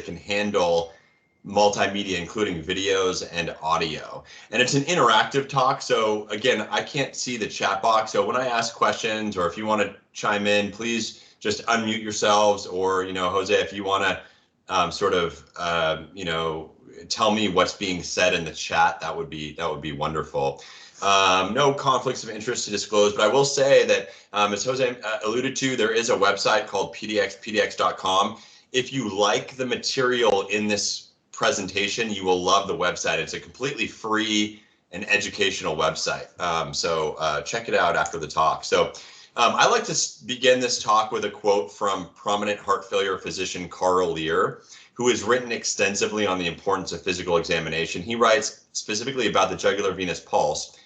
can handle multimedia, including videos and audio. And it's an interactive talk. So again, I can't see the chat box. So when I ask questions, or if you want to chime in, please just unmute yourselves, or, Jose, if you want to tell me what's being said in the chat, that would be wonderful. No conflicts of interest to disclose, but I will say that, as Jose alluded to, there is a website called pdx.com. If you like the material in this presentation, you will love the website. It's a completely free and educational website. So check it out after the talk. So I like to begin this talk with a quote from prominent heart failure physician Carl Libre, who has written extensively on the importance of physical examination. He writes specifically about the jugular venous pulse.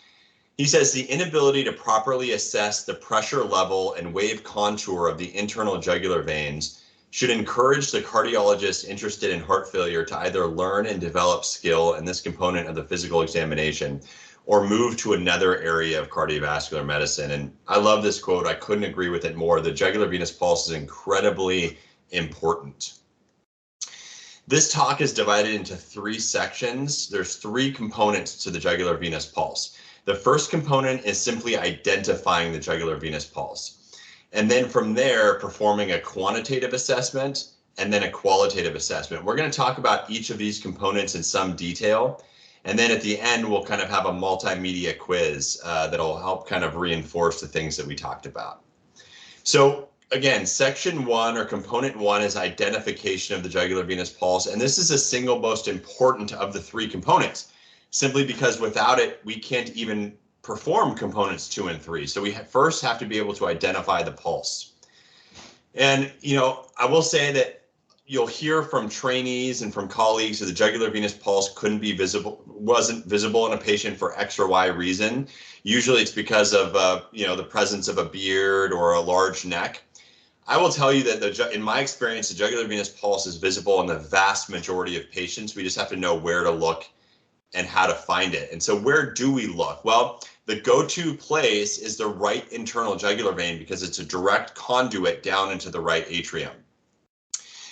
He says the inability to properly assess the pressure level and wave contour of the internal jugular veins should encourage the cardiologist interested in heart failure to either learn and develop skill in this component of the physical examination, or move to another area of cardiovascular medicine. And I love this quote. I couldn't agree with it more. The jugular venous pulse is incredibly important. This talk is divided into 3 sections. There's 3 components to the jugular venous pulse. The first component is simply identifying the jugular venous pulse. And then from there, performing a quantitative assessment and then a qualitative assessment. We're going to talk about each of these components in some detail. And then at the end, we'll kind of have a multimedia quiz that'll help kind of reinforce the things that we talked about. So again, section 1 or component 1 is identification of the jugular venous pulse. And this is the single most important of the 3 components, simply because without it, we can't even perform components 2 and 3. So we first have to be able to identify the pulse. And, I will say that you'll hear from trainees and from colleagues that the jugular venous pulse wasn't visible in a patient for X or Y reason. Usually it's because of, the presence of a beard or a large neck. I will tell you that in my experience, the jugular venous pulse is visible in the vast majority of patients. We just have to know where to look and how to find it. And so where do we look? Well, the go-to place is the right internal jugular vein because it's a direct conduit down into the right atrium.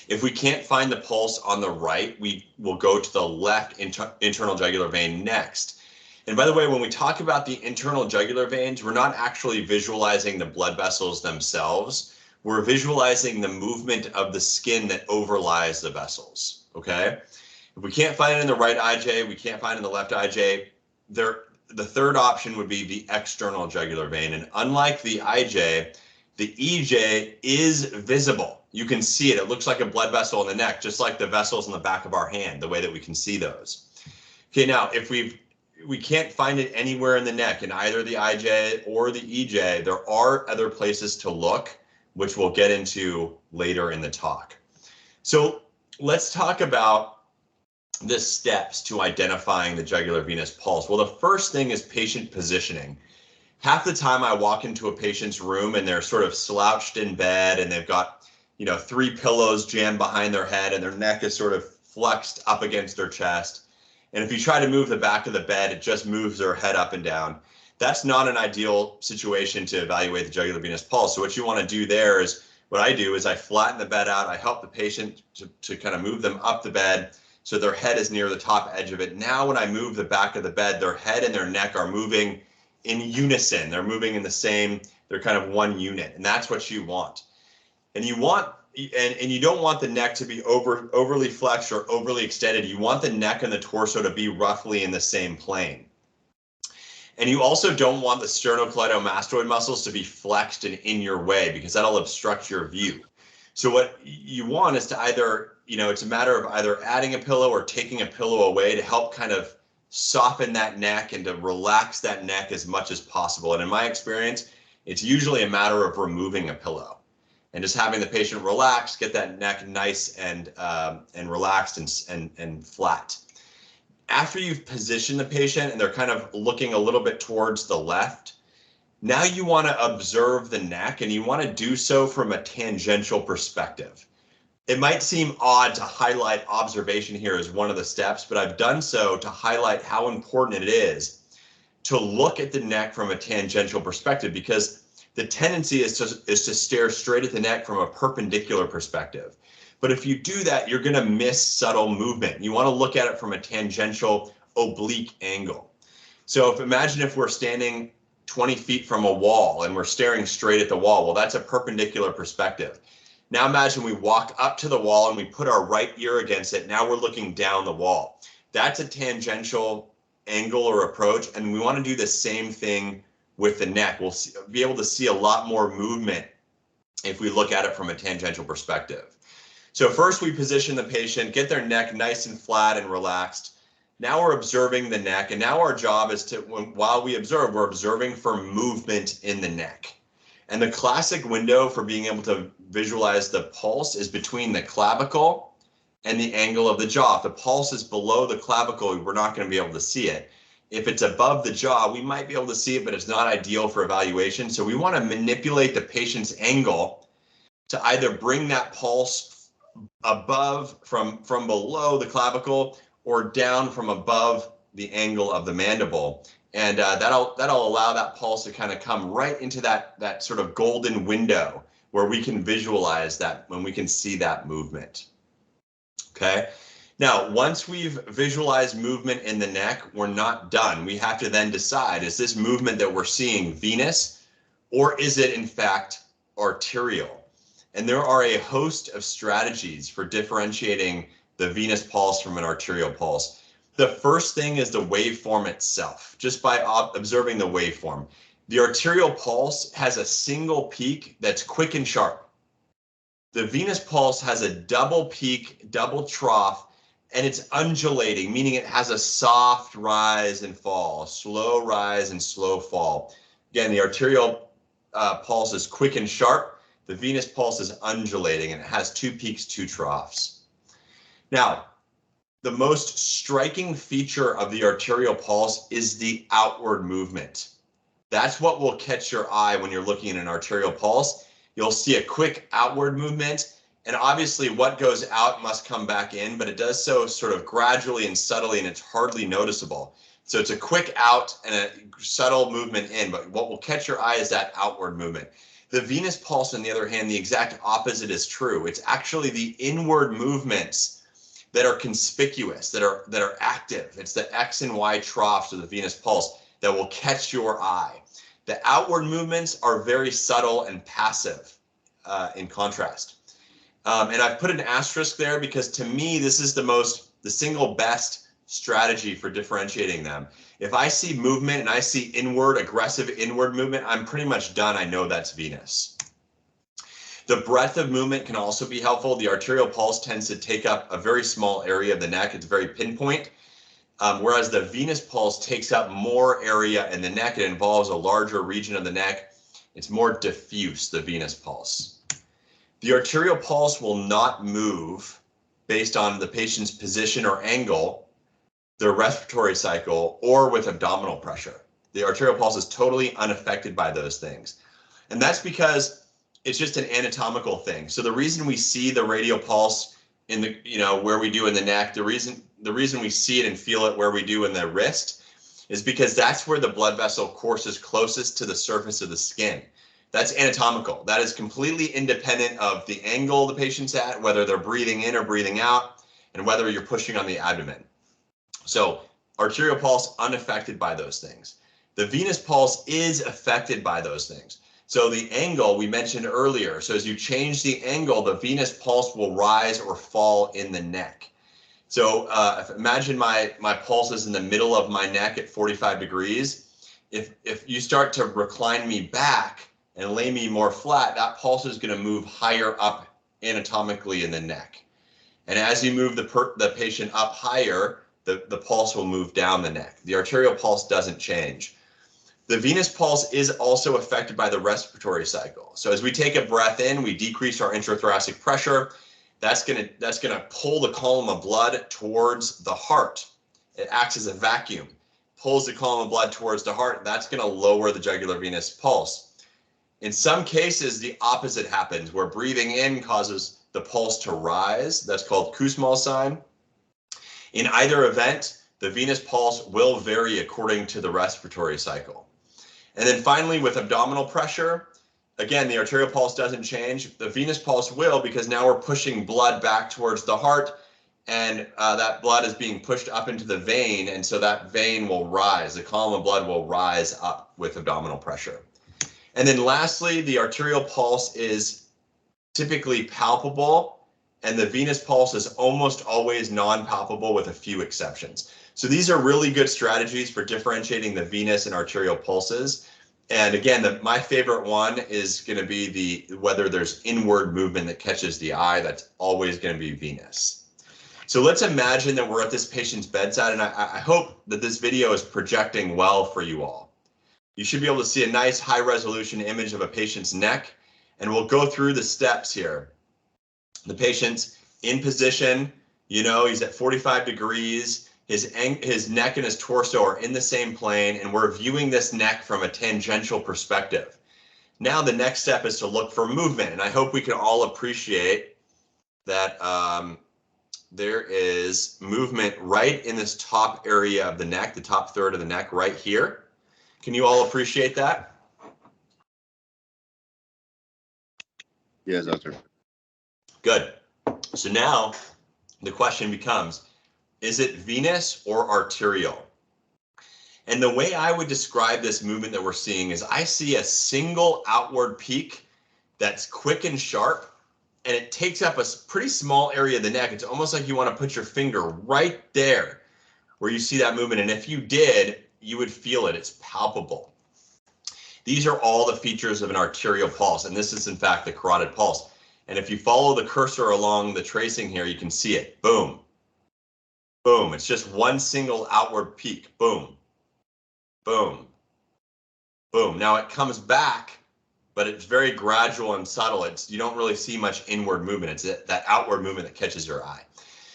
If we can't find the pulse on the right, we will go to the left internal jugular vein next. And by the way, when we talk about the internal jugular veins, we're not actually visualizing the blood vessels themselves. We're visualizing the movement of the skin that overlies the vessels, okay? If we can't find it in the right IJ, we can't find it in the left IJ, the third option would be the external jugular vein. And unlike the IJ, the EJ is visible. You can see it. It looks like a blood vessel in the neck, just like the vessels in the back of our hand, the way that we can see those. Okay, now if we can't find it anywhere in the neck in either the IJ or the EJ, there are other places to look, which we'll get into later in the talk. So let's talk about the steps to identifying the jugular venous pulse. Well, the first thing is patient positioning. Half the time I walk into a patient's room and they're sort of slouched in bed and they've got, 3 pillows jammed behind their head and their neck is sort of flexed up against their chest. And if you try to move the back of the bed, it just moves their head up and down. That's not an ideal situation to evaluate the jugular venous pulse. So what you want to do there is, what I do is I flatten the bed out. I help the patient to kind of move them up the bed so their head is near the top edge of it. Now when I move the back of the bed, their head and their neck are moving in unison. They're moving in the same, they're kind of one unit, and that's what you want. And you want, and you don't want the neck to be overly flexed or overly extended. You want the neck and the torso to be roughly in the same plane. And you also don't want the sternocleidomastoid muscles to be flexed and in your way, because that'll obstruct your view. So what you want is to either, it's a matter of either adding a pillow or taking a pillow away to help kind of soften that neck and to relax that neck as much as possible. And in my experience, it's usually a matter of removing a pillow and just having the patient relax, get that neck nice and relaxed and flat. After you've positioned the patient and they're kind of looking a little bit towards the left, now you want to observe the neck, and you want to do so from a tangential perspective. It might seem odd to highlight observation here as one of the steps, but I've done so to highlight how important it is to look at the neck from a tangential perspective, because the tendency is to stare straight at the neck from a perpendicular perspective. But if you do that, you're going to miss subtle movement. You want to look at it from a tangential oblique angle. So imagine if we're standing 20 feet from a wall and we're staring straight at the wall. Well, that's a perpendicular perspective. Now imagine we walk up to the wall and we put our right ear against it. Now we're looking down the wall. That's a tangential angle or approach, and we want to do the same thing with the neck. We'll be able to see a lot more movement if we look at it from a tangential perspective. So first we position the patient, get their neck nice and flat and relaxed. Now we're observing the neck, and now our job is to, while we observe, we're observing for movement in the neck. And the classic window for being able to visualize the pulse is between the clavicle and the angle of the jaw. If the pulse is below the clavicle, we're not going to be able to see it. If it's above the jaw, we might be able to see it, but it's not ideal for evaluation. So we want to manipulate the patient's angle to either bring that pulse above from below the clavicle or down from above the angle of the mandible. And that'll allow that pulse to kind of come right into that sort of golden window where we can visualize that, when we can see that movement. Okay. Now, once we've visualized movement in the neck, we're not done. We have to then decide, is this movement that we're seeing venous, or is it in fact arterial? And there are a host of strategies for differentiating the venous pulse from an arterial pulse. The first thing is the waveform itself, just by observing the waveform. The arterial pulse has a single peak that's quick and sharp. The venous pulse has a double peak, double trough, and it's undulating, meaning it has a soft rise and fall, slow rise and slow fall. Again, the arterial pulse is quick and sharp. The venous pulse is undulating, and it has two peaks, two troughs. Now, the most striking feature of the arterial pulse is the outward movement. That's what will catch your eye when you're looking at an arterial pulse. You'll see a quick outward movement, and obviously what goes out must come back in, but it does so sort of gradually and subtly, and it's hardly noticeable. So it's a quick out and a subtle movement in, but what will catch your eye is that outward movement. The venous pulse, on the other hand, the exact opposite is true. It's actually the inward movements that are conspicuous, that are active. It's the X and Y troughs of the venous pulse that will catch your eye. The outward movements are very subtle and passive in contrast. And I've put an asterisk there because to me, this is the single best strategy for differentiating them. If I see movement and I see aggressive inward movement, I'm pretty much done. I know that's venous. The breadth of movement can also be helpful. The arterial pulse tends to take up a very small area of the neck. It's very pinpoint, whereas the venous pulse takes up more area in the neck. It involves a larger region of the neck. It's more diffuse, the venous pulse. The arterial pulse will not move based on the patient's position or angle, their respiratory cycle, or with abdominal pressure. The arterial pulse is totally unaffected by those things. And that's because it's just an anatomical thing. So the reason we see the radial pulse in the, where we do in the neck, the reason we see it and feel it where we do in the wrist is because that's where the blood vessel courses closest to the surface of the skin. That's anatomical. That is completely independent of the angle the patient's at, whether they're breathing in or breathing out, and whether you're pushing on the abdomen. So arterial pulse unaffected by those things. The venous pulse is affected by those things. So the angle we mentioned earlier, so as you change the angle, the venous pulse will rise or fall in the neck. So imagine my pulse is in the middle of my neck at 45 degrees. If you start to recline me back and lay me more flat, that pulse is going to move higher up anatomically in the neck. And as you move the patient up higher, the pulse will move down the neck. The arterial pulse doesn't change. The venous pulse is also affected by the respiratory cycle. So as we take a breath in, we decrease our intrathoracic pressure. That's gonna pull the column of blood towards the heart. It acts as a vacuum, pulls the column of blood towards the heart. That's gonna lower the jugular venous pulse. In some cases, the opposite happens, where breathing in causes the pulse to rise. That's called Kussmaul's sign. In either event, the venous pulse will vary according to the respiratory cycle. And then finally, with abdominal pressure, again, the arterial pulse doesn't change. The venous pulse will, because now we're pushing blood back towards the heart, and that blood is being pushed up into the vein, and so that vein will rise. The column of blood will rise up with abdominal pressure. And then lastly, the arterial pulse is typically palpable, and the venous pulse is almost always non-palpable with a few exceptions. So these are really good strategies for differentiating the venous and arterial pulses. And again, my favorite one is going to be whether there's inward movement that catches the eye. That's always going to be venous. So let's imagine that we're at this patient's bedside, and I hope that this video is projecting well for you all. You should be able to see a nice high resolution image of a patient's neck, and we'll go through the steps here. The patient's in position, you know, he's at 45 degrees. His neck and his torso are in the same plane, and we're viewing this neck from a tangential perspective. Now the next step is to look for movement, and I hope we can all appreciate that there is movement right in this top area of the neck, the top third of the neck right here. Can you all appreciate that? Yes, doctor. Good. So now the question becomes, is it venous or arterial? And the way I would describe this movement that we're seeing is I see a single outward peak that's quick and sharp, and it takes up a pretty small area of the neck. It's almost like you want to put your finger right there where you see that movement. And if you did, you would feel it. It's palpable. These are all the features of an arterial pulse, and this is in fact the carotid pulse. And if you follow the cursor along the tracing here, you can see it. Boom. Boom. It's just one single outward peak. Boom. Boom. Boom. Now it comes back, but it's very gradual and subtle. You don't really see much inward movement. It's that outward movement that catches your eye.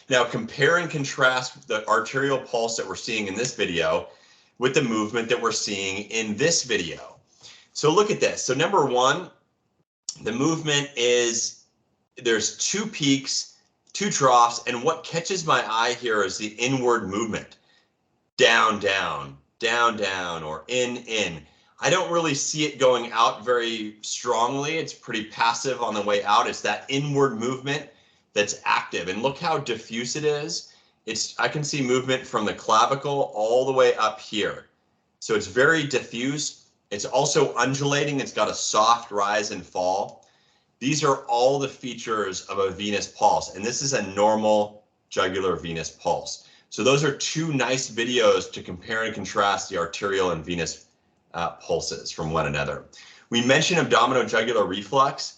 Now compare and contrast the arterial pulse that we're seeing in this video with the movement that we're seeing in this video. So look at this. So number one, the movement is, there's two peaks, two troughs, and what catches my eye here is the inward movement. Down, down, down, down, or in. I don't really see it going out very strongly. It's pretty passive on the way out. It's that inward movement that's active. And look how diffuse it is. I can see movement from the clavicle all the way up here. So it's very diffuse. It's also undulating. It's got a soft rise and fall. These are all the features of a venous pulse, and this is a normal jugular venous pulse. So those are two nice videos to compare and contrast the arterial and venous pulses from one another. We mentioned abdominojugular reflex.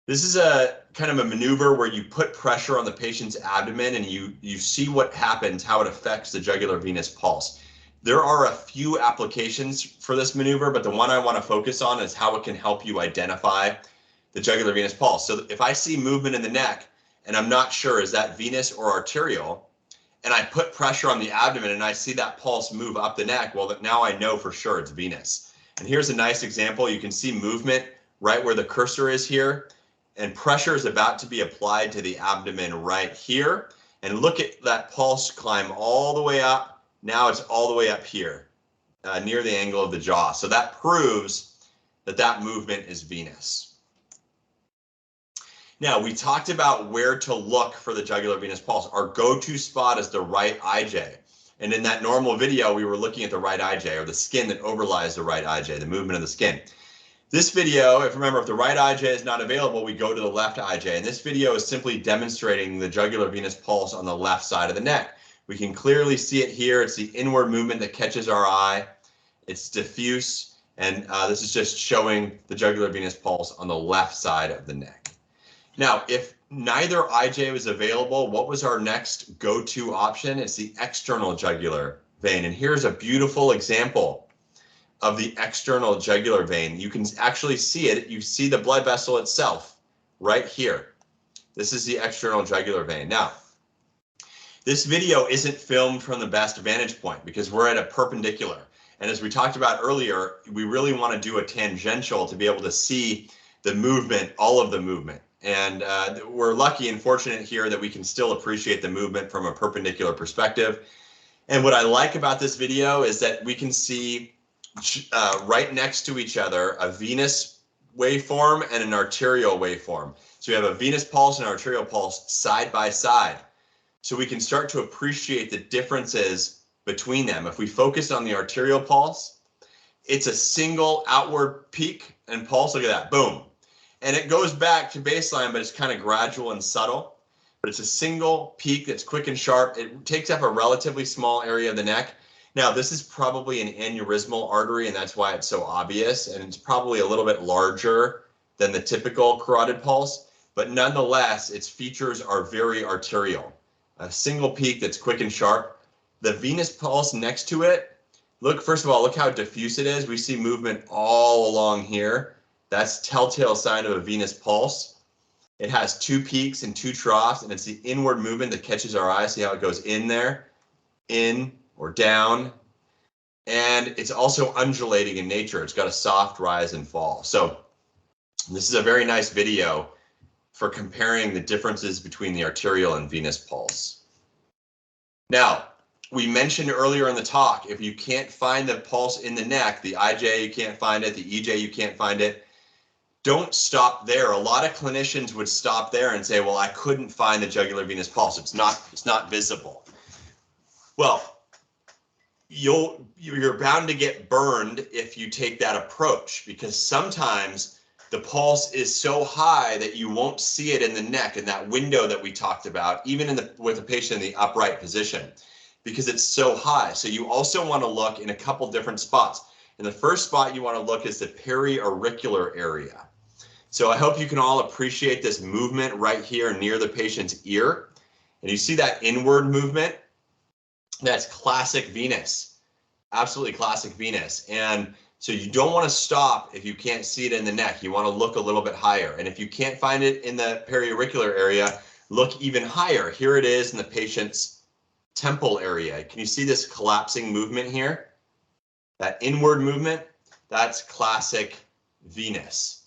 This is a kind of a maneuver where you put pressure on the patient's abdomen and you see what happens, how it affects the jugular venous pulse. There are a few applications for this maneuver, but the one I want to focus on is how it can help you identify the jugular venous pulse. So if I see movement in the neck and I'm not sure, is that venous or arterial, and I put pressure on the abdomen and I see that pulse move up the neck, well, now I know for sure it's venous. And here's a nice example. You can see movement right where the cursor is here, and pressure is about to be applied to the abdomen right here. And look at that pulse climb all the way up. Now it's all the way up here, near the angle of the jaw. So that proves that that movement is venous. Now, we talked about where to look for the jugular venous pulse. Our go-to spot is the right IJ. And in that normal video, we were looking at the right IJ, or the skin that overlies the right IJ, the movement of the skin. This video, if the right IJ is not available, we go to the left IJ. And this video is simply demonstrating the jugular venous pulse on the left side of the neck. We can clearly see it here. It's the inward movement that catches our eye. It's diffuse, and this is just showing the jugular venous pulse on the left side of the neck. Now, if neither IJ was available, what was our next go-to option? It's the external jugular vein. And here's a beautiful example of the external jugular vein. You can actually see it. You see the blood vessel itself right here. This is the external jugular vein. Now, this video isn't filmed from the best vantage point because we're at a perpendicular. And as we talked about earlier, we really want to do a tangential to be able to see the movement, all of the movement. And we're lucky and fortunate here that we can still appreciate the movement from a perpendicular perspective. And what I like about this video is that we can see right next to each other a venous waveform and an arterial waveform. So we have a venous pulse and arterial pulse side by side. So we can start to appreciate the differences between them. If we focus on the arterial pulse, it's a single outward peak and pulse. Look at that, boom. And it goes back to baseline, but it's kind of gradual and subtle. But it's a single peak that's quick and sharp. It takes up a relatively small area of the neck. Now, this is probably an aneurysmal artery, and that's why it's so obvious. And it's probably a little bit larger than the typical carotid pulse. But nonetheless, its features are very arterial. A single peak that's quick and sharp. The venous pulse next to it, look, first of all, look how diffuse it is. We see movement all along here. That's telltale sign of a venous pulse. It has 2 peaks and 2 troughs, and it's the inward movement that catches our eye. See how it goes in there, in or down. And it's also undulating in nature. It's got a soft rise and fall. So this is a very nice video for comparing the differences between the arterial and venous pulse. Now, we mentioned earlier in the talk, if you can't find the pulse in the neck, the IJ, you can't find it, the EJ, you can't find it, don't stop there. A lot of clinicians would stop there and say, well, I couldn't find the jugular venous pulse. It's not visible. Well, you're bound to get burned if you take that approach, because sometimes the pulse is so high that you won't see it in the neck in that window that we talked about, even with a patient in the upright position, because it's so high. So you also want to look in a couple different spots. And the first spot you want to look is the periauricular area. So I hope you can all appreciate this movement right here near the patient's ear. And you see that inward movement? That's classic venous, absolutely classic venous. And so you don't want to stop if you can't see it in the neck. You want to look a little bit higher. And if you can't find it in the periauricular area, look even higher. Here it is in the patient's temple area. Can you see this collapsing movement here? That inward movement, that's classic venous.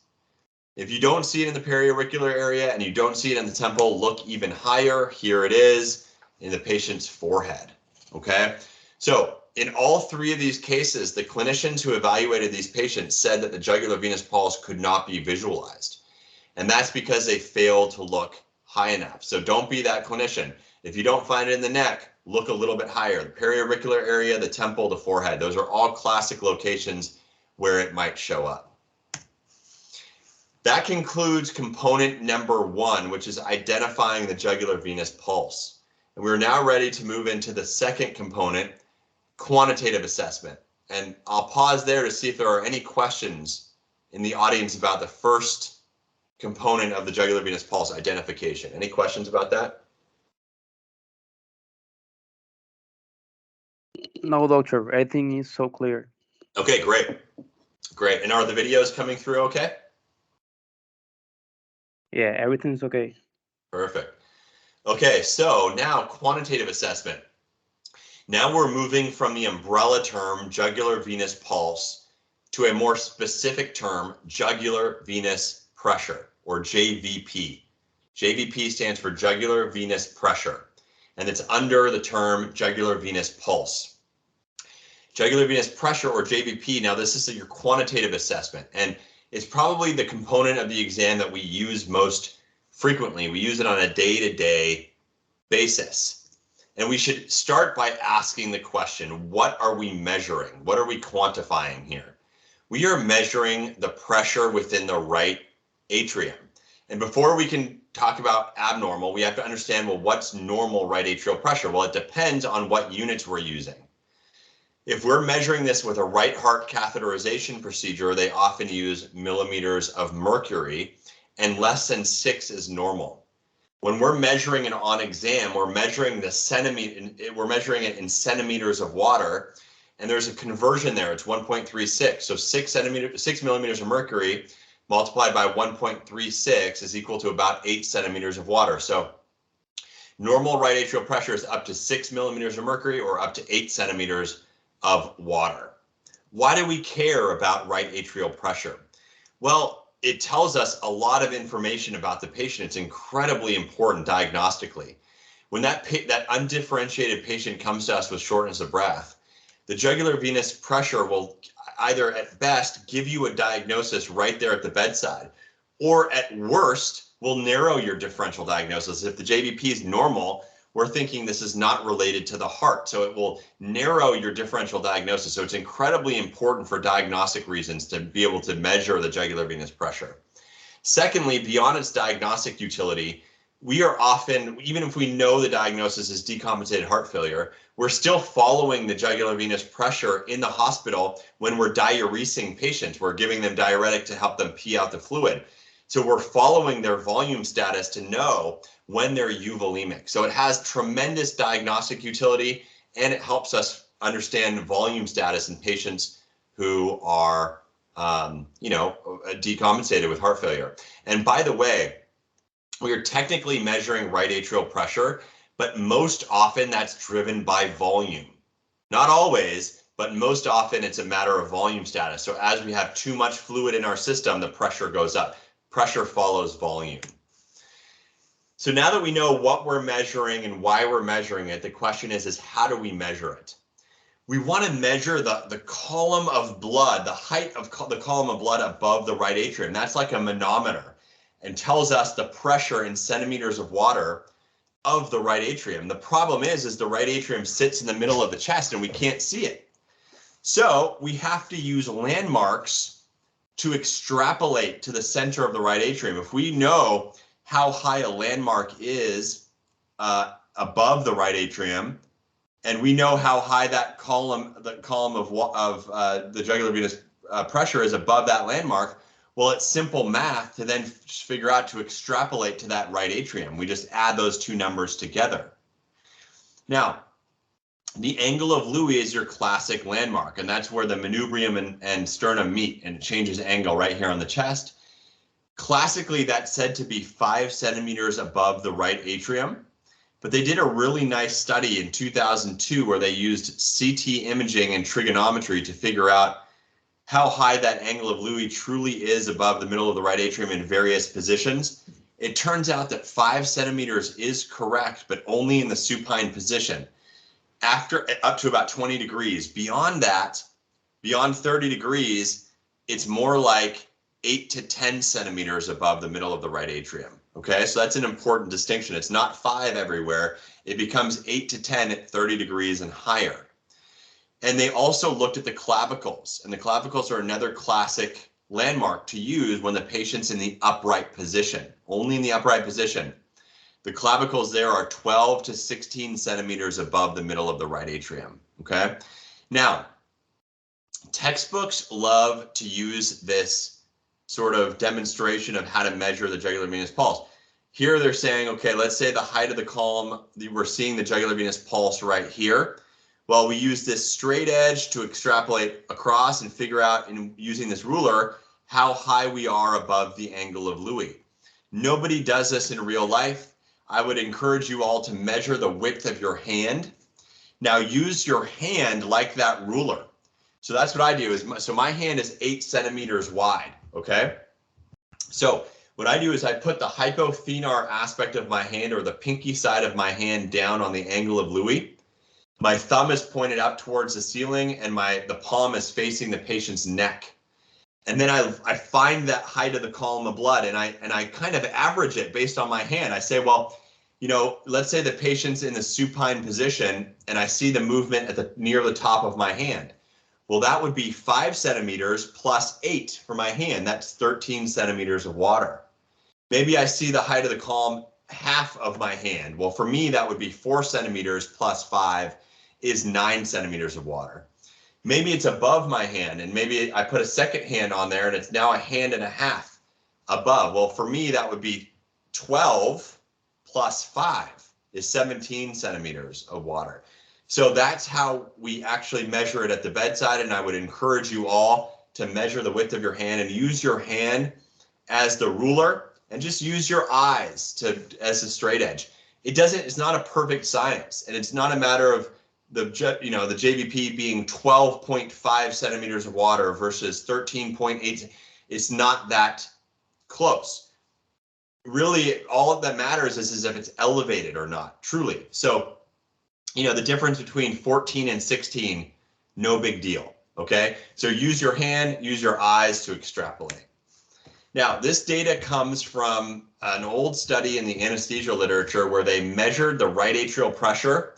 If you don't see it in the periauricular area and you don't see it in the temple, look even higher. Here it is in the patient's forehead, okay? So in all 3 of these cases, the clinicians who evaluated these patients said that the jugular venous pulse could not be visualized. And that's because they failed to look high enough. So don't be that clinician. If you don't find it in the neck, look a little bit higher. The periauricular area, the temple, the forehead, those are all classic locations where it might show up. That concludes component number 1, which is identifying the jugular venous pulse. And we're now ready to move into the second component, quantitative assessment. And I'll pause there to see if there are any questions in the audience about the first component of the jugular venous pulse, identification. Any questions about that? No, doctor, everything is so clear. Okay, great. Great. And are the videos coming through okay? Yeah, everything's okay. Perfect. Okay, so now quantitative assessment. Now we're moving from the umbrella term jugular venous pulse to a more specific term, jugular venous pressure, or JVP. JVP stands for jugular venous pressure, and it's under the term jugular venous pulse. Jugular venous pressure, or JVP, now this is your quantitative assessment, and it's probably the component of the exam that we use most frequently. We use it on a day-to-day basis. And we should start by asking the question, what are we measuring? What are we quantifying here? We are measuring the pressure within the right atrium. And before we can talk about abnormal, we have to understand, well, what's normal right atrial pressure? Well, it depends on what units we're using. If we're measuring this with a right heart catheterization procedure, they often use millimeters of mercury, and less than 6 is normal. When we're measuring it on exam, we're measuring it in centimeters of water, and there's a conversion there. It's 1.36. So 6 millimeters of mercury multiplied by 1.36 is equal to about 8 centimeters of water. So normal right atrial pressure is up to 6 millimeters of mercury or up to 8 centimeters of water. Why do we care about right atrial pressure? Well, it tells us a lot of information about the patient. It's incredibly important diagnostically. When that undifferentiated patient comes to us with shortness of breath, the jugular venous pressure will either at best give you a diagnosis right there at the bedside, or at worst will narrow your differential diagnosis. If the JVP is normal, we're thinking this is not related to the heart, so it will narrow your differential diagnosis. So it's incredibly important for diagnostic reasons to be able to measure the jugular venous pressure. Secondly, beyond its diagnostic utility, we are often, even if we know the diagnosis is decompensated heart failure, we're still following the jugular venous pressure in the hospital when we're diuresing patients. We're giving them diuretic to help them pee out the fluid. So we're following their volume status to know when they're euvolemic. So it has tremendous diagnostic utility, and it helps us understand volume status in patients who are, decompensated with heart failure. And by the way, we are technically measuring right atrial pressure, but most often that's driven by volume. Not always, but most often it's a matter of volume status. So as we have too much fluid in our system, the pressure goes up. Pressure follows volume. So now that we know what we're measuring and why we're measuring it, the question is how do we measure it? We want to measure the column of blood, the height of the column of blood above the right atrium. That's like a manometer, and tells us the pressure in centimeters of water of the right atrium. The problem is the right atrium sits in the middle of the chest and we can't see it. So we have to use landmarks to extrapolate to the center of the right atrium. If we know how high a landmark is above the right atrium, and we know how high that column, the column of the jugular venous pressure is above that landmark, well, it's simple math to then figure out to extrapolate to that right atrium. We just add those two numbers together. Now, the angle of Louis is your classic landmark, and that's where the manubrium and sternum meet, and it changes angle right here on the chest. Classically, that's said to be 5 centimeters above the right atrium, but they did a really nice study in 2002 where they used CT imaging and trigonometry to figure out how high that angle of Louis truly is above the middle of the right atrium in various positions. It turns out that 5 centimeters is correct, but only in the supine position. After up to about 20 degrees. Beyond that, beyond 30 degrees, it's more like 8 to 10 centimeters above the middle of the right atrium. Okay, so that's an important distinction. It's not 5 everywhere. It becomes 8 to 10 at 30 degrees and higher. And they also looked at the clavicles, and the clavicles are another classic landmark to use when the patient's in the upright position, only in the upright position. The clavicles there are 12 to 16 centimeters above the middle of the right atrium, okay? Now, textbooks love to use this sort of demonstration of how to measure the jugular venous pulse. Here they're saying, okay, let's say the height of the column, we're seeing the jugular venous pulse right here. Well, we use this straight edge to extrapolate across and figure out, using this ruler, how high we are above the angle of Louis. Nobody does this in real life. I would encourage you all to measure the width of your hand. Now use your hand like that ruler. So that's what I do. So my hand is 8 centimeters wide, okay? So what I do is I put the hypothenar aspect of my hand, or the pinky side of my hand, down on the angle of Louis. My thumb is pointed up towards the ceiling, and the palm is facing the patient's neck. And then I find that height of the column of blood, and I kind of average it based on my hand. I say, well, let's say the patient's in the supine position, and I see the movement near the top of my hand. Well, that would be 5 centimeters plus 8 for my hand. That's 13 centimeters of water. Maybe I see the height of the column half of my hand. Well, for me, that would be 4 centimeters plus 5 is 9 centimeters of water. Maybe it's above my hand, and maybe I put a second hand on there and it's now a hand and a half above. Well, for me, that would be 12 plus 5 is 17 centimeters of water. So that's how we actually measure it at the bedside, and I would encourage you all to measure the width of your hand and use your hand as the ruler, and just use your eyes as a straight edge. It's not a perfect science, and it's not a matter of the JVP being 12.5 centimeters of water versus 13.8. It's not that close. Really, all that matters is if it's elevated or not, truly. So, the difference between 14 and 16, no big deal. Okay, so use your hand, use your eyes to extrapolate. Now, this data comes from an old study in the anesthesia literature where they measured the right atrial pressure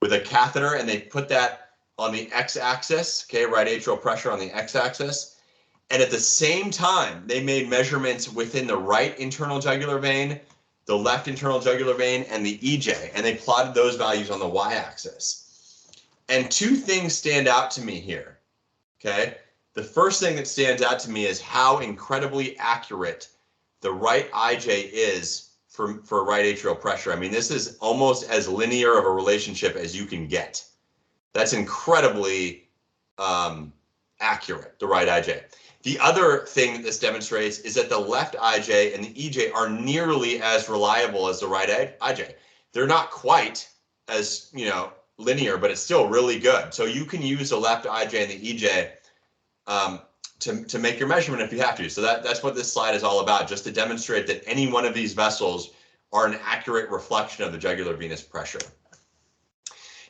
with a catheter, and they put that on the x-axis, okay, right atrial pressure on the x-axis. And at the same time, they made measurements within the right internal jugular vein, the left internal jugular vein, and the EJ, and they plotted those values on the y-axis. And two things stand out to me here, okay? The first thing that stands out to me is how incredibly accurate the right IJ is for right atrial pressure. I mean, this is almost as linear of a relationship as you can get. That's incredibly accurate, the right IJ. The other thing that this demonstrates is that the left IJ and the EJ are nearly as reliable as the right IJ. They're not quite as, you know, linear, but it's still really good. So you can use the left IJ and the EJ to make your measurement if you have to. So that's what this slide is all about, just to demonstrate that any one of these vessels are an accurate reflection of the jugular venous pressure.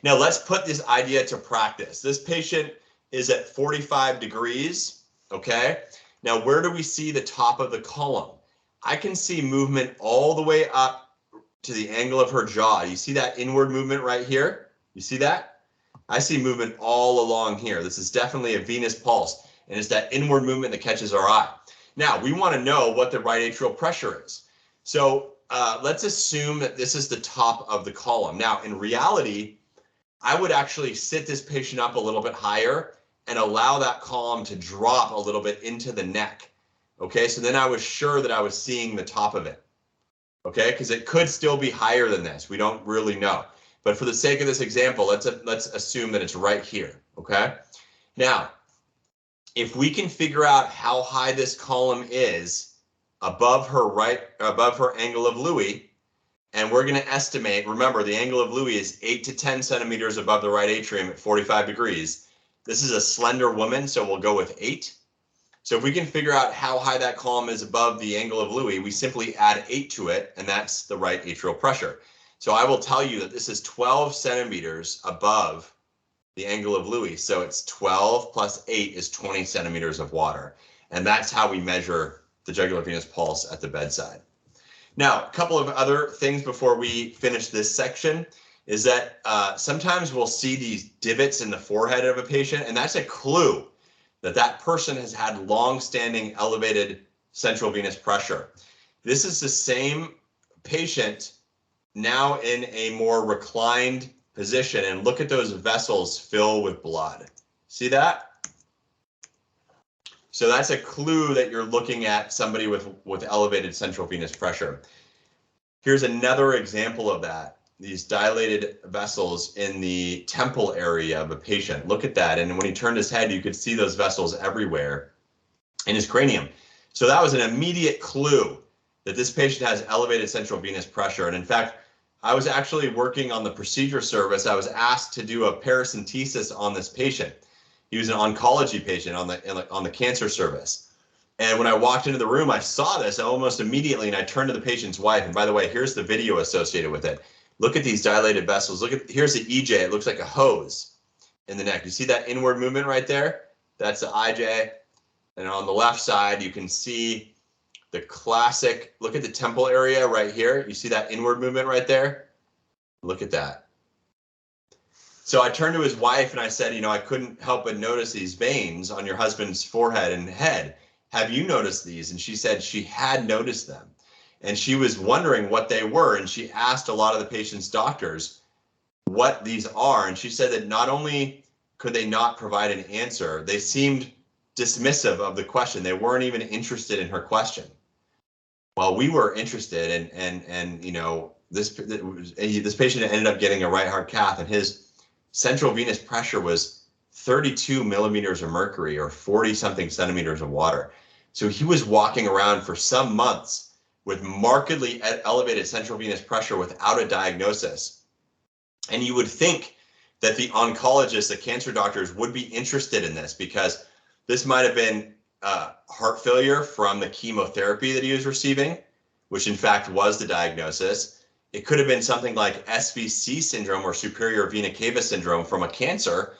Now let's put this idea to practice. This patient is at 45 degrees, okay? Now where do we see the top of the column? I can see movement all the way up to the angle of her jaw. You see that inward movement right here? You see that? I see movement all along here. This is definitely a venous pulse, and it's that inward movement that catches our eye. Now, we want to know what the right atrial pressure is. So let's assume that this is the top of the column. Now, in reality, I would actually sit this patient up a little bit higher and allow that column to drop a little bit into the neck. Okay, so then I was sure that I was seeing the top of it. Okay, because it could still be higher than this. We don't really know. But for the sake of this example, let's assume that it's right here, okay? Now, if we can figure out how high this column is above her angle of Louis, and we're going to estimate, remember the angle of Louis is 8 to 10 centimeters above the right atrium at 45 degrees. This is a slender woman, so we'll go with 8. So if we can figure out how high that column is above the angle of Louis, we simply add 8 to it, and that's the right atrial pressure. So I will tell you that this is 12 centimeters above the angle of Louis. So it's 12 plus 8 is 20 centimeters of water. And that's how we measure the jugular venous pulse at the bedside. Now, a couple of other things before we finish this section is that sometimes we'll see these divots in the forehead of a patient, and that's a clue that that person has had long-standing elevated central venous pressure. This is the same patient now in a more reclined position, and look at those vessels fill with blood. See that? So that's a clue that you're looking at somebody with elevated central venous pressure. Here's another example of that. These dilated vessels in the temple area of a patient. Look at that. And when he turned his head, you could see those vessels everywhere in his cranium. So that was an immediate clue that this patient has elevated central venous pressure. And in fact, I was actually working on the procedure service. I was asked to do a paracentesis on this patient. He was an oncology patient on the cancer service. And when I walked into the room, I saw this almost immediately, and I turned to the patient's wife. And by the way, here's the video associated with it. Look at these dilated vessels. Here's the EJ. It looks like a hose in the neck. You see that inward movement right there? That's the IJ. And on the left side, you can see the classic, look at the temple area right here. You see that inward movement right there? Look at that. So I turned to his wife and I said, you know, I couldn't help but notice these veins on your husband's forehead and head. Have you noticed these? And she said she had noticed them. And she was wondering what they were. And she asked a lot of the patient's doctors what these are. And she said that not only could they not provide an answer, they seemed dismissive of the question. They weren't even interested in her question. Well, we were interested, and you know, this patient ended up getting a right heart cath, and his central venous pressure was 32 millimeters of mercury, or 40 something centimeters of water. So he was walking around for some months with markedly elevated central venous pressure without a diagnosis. And you would think that the oncologists, the cancer doctors, would be interested in this, because this might have been heart failure from the chemotherapy that he was receiving, which in fact was the diagnosis. It could have been something like SVC syndrome or superior vena cava syndrome from a cancer.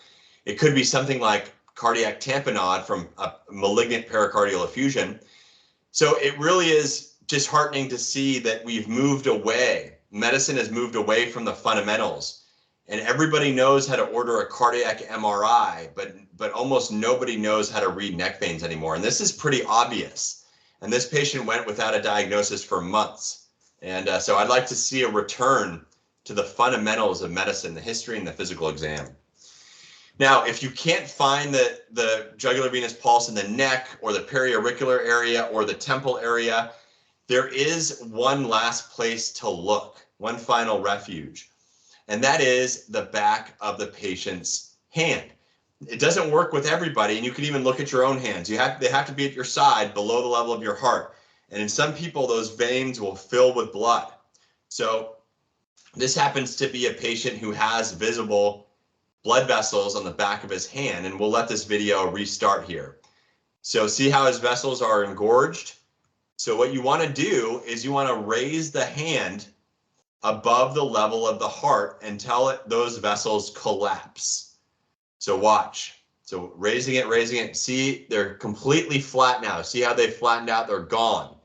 It could be something like cardiac tamponade from a malignant pericardial effusion. So it really is disheartening to see that we've moved away. Medicine has moved away from the fundamentals, and everybody knows how to order a cardiac MRI, but almost nobody knows how to read neck veins anymore. And this is pretty obvious. And this patient went without a diagnosis for months. And so I'd like to see a return to the fundamentals of medicine, the history and the physical exam. Now, if you can't find the jugular venous pulse in the neck or the periauricular area or the temple area, there is one last place to look, one final refuge, and that is the back of the patient's hand. It doesn't work with everybody, and you can even look at your own hands. They have to be at your side, below the level of your heart. And in some people, those veins will fill with blood. So this happens to be a patient who has visible blood vessels on the back of his hand, and we'll let this video restart here. So see how his vessels are engorged? So what you want to do is you want to raise the hand above the level of the heart until those vessels collapse. So watch. So raising it. See, they're completely flat now. See how they flattened out? They're gone.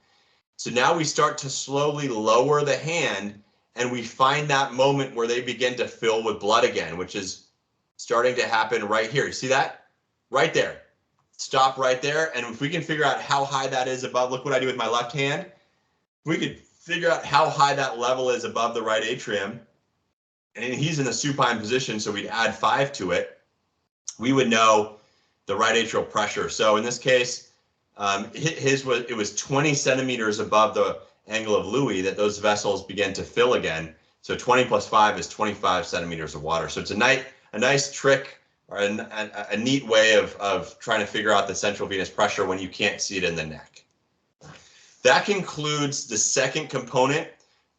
So now we start to slowly lower the hand, and we find that moment where they begin to fill with blood again, which is starting to happen right here. You see that? Right there. Stop right there. And if we can figure out how high that is above, look what I do with my left hand. We could figure out how high that level is above the right atrium. And he's in the supine position, so we'd add 5 to it. We would know the right atrial pressure. So in this case, it was 20 centimeters above the angle of Louis that those vessels began to fill again. So 20 plus 5 is 25 centimeters of water. So it's a nice trick, or a neat way of trying to figure out the central venous pressure when you can't see it in the neck. That concludes the second component,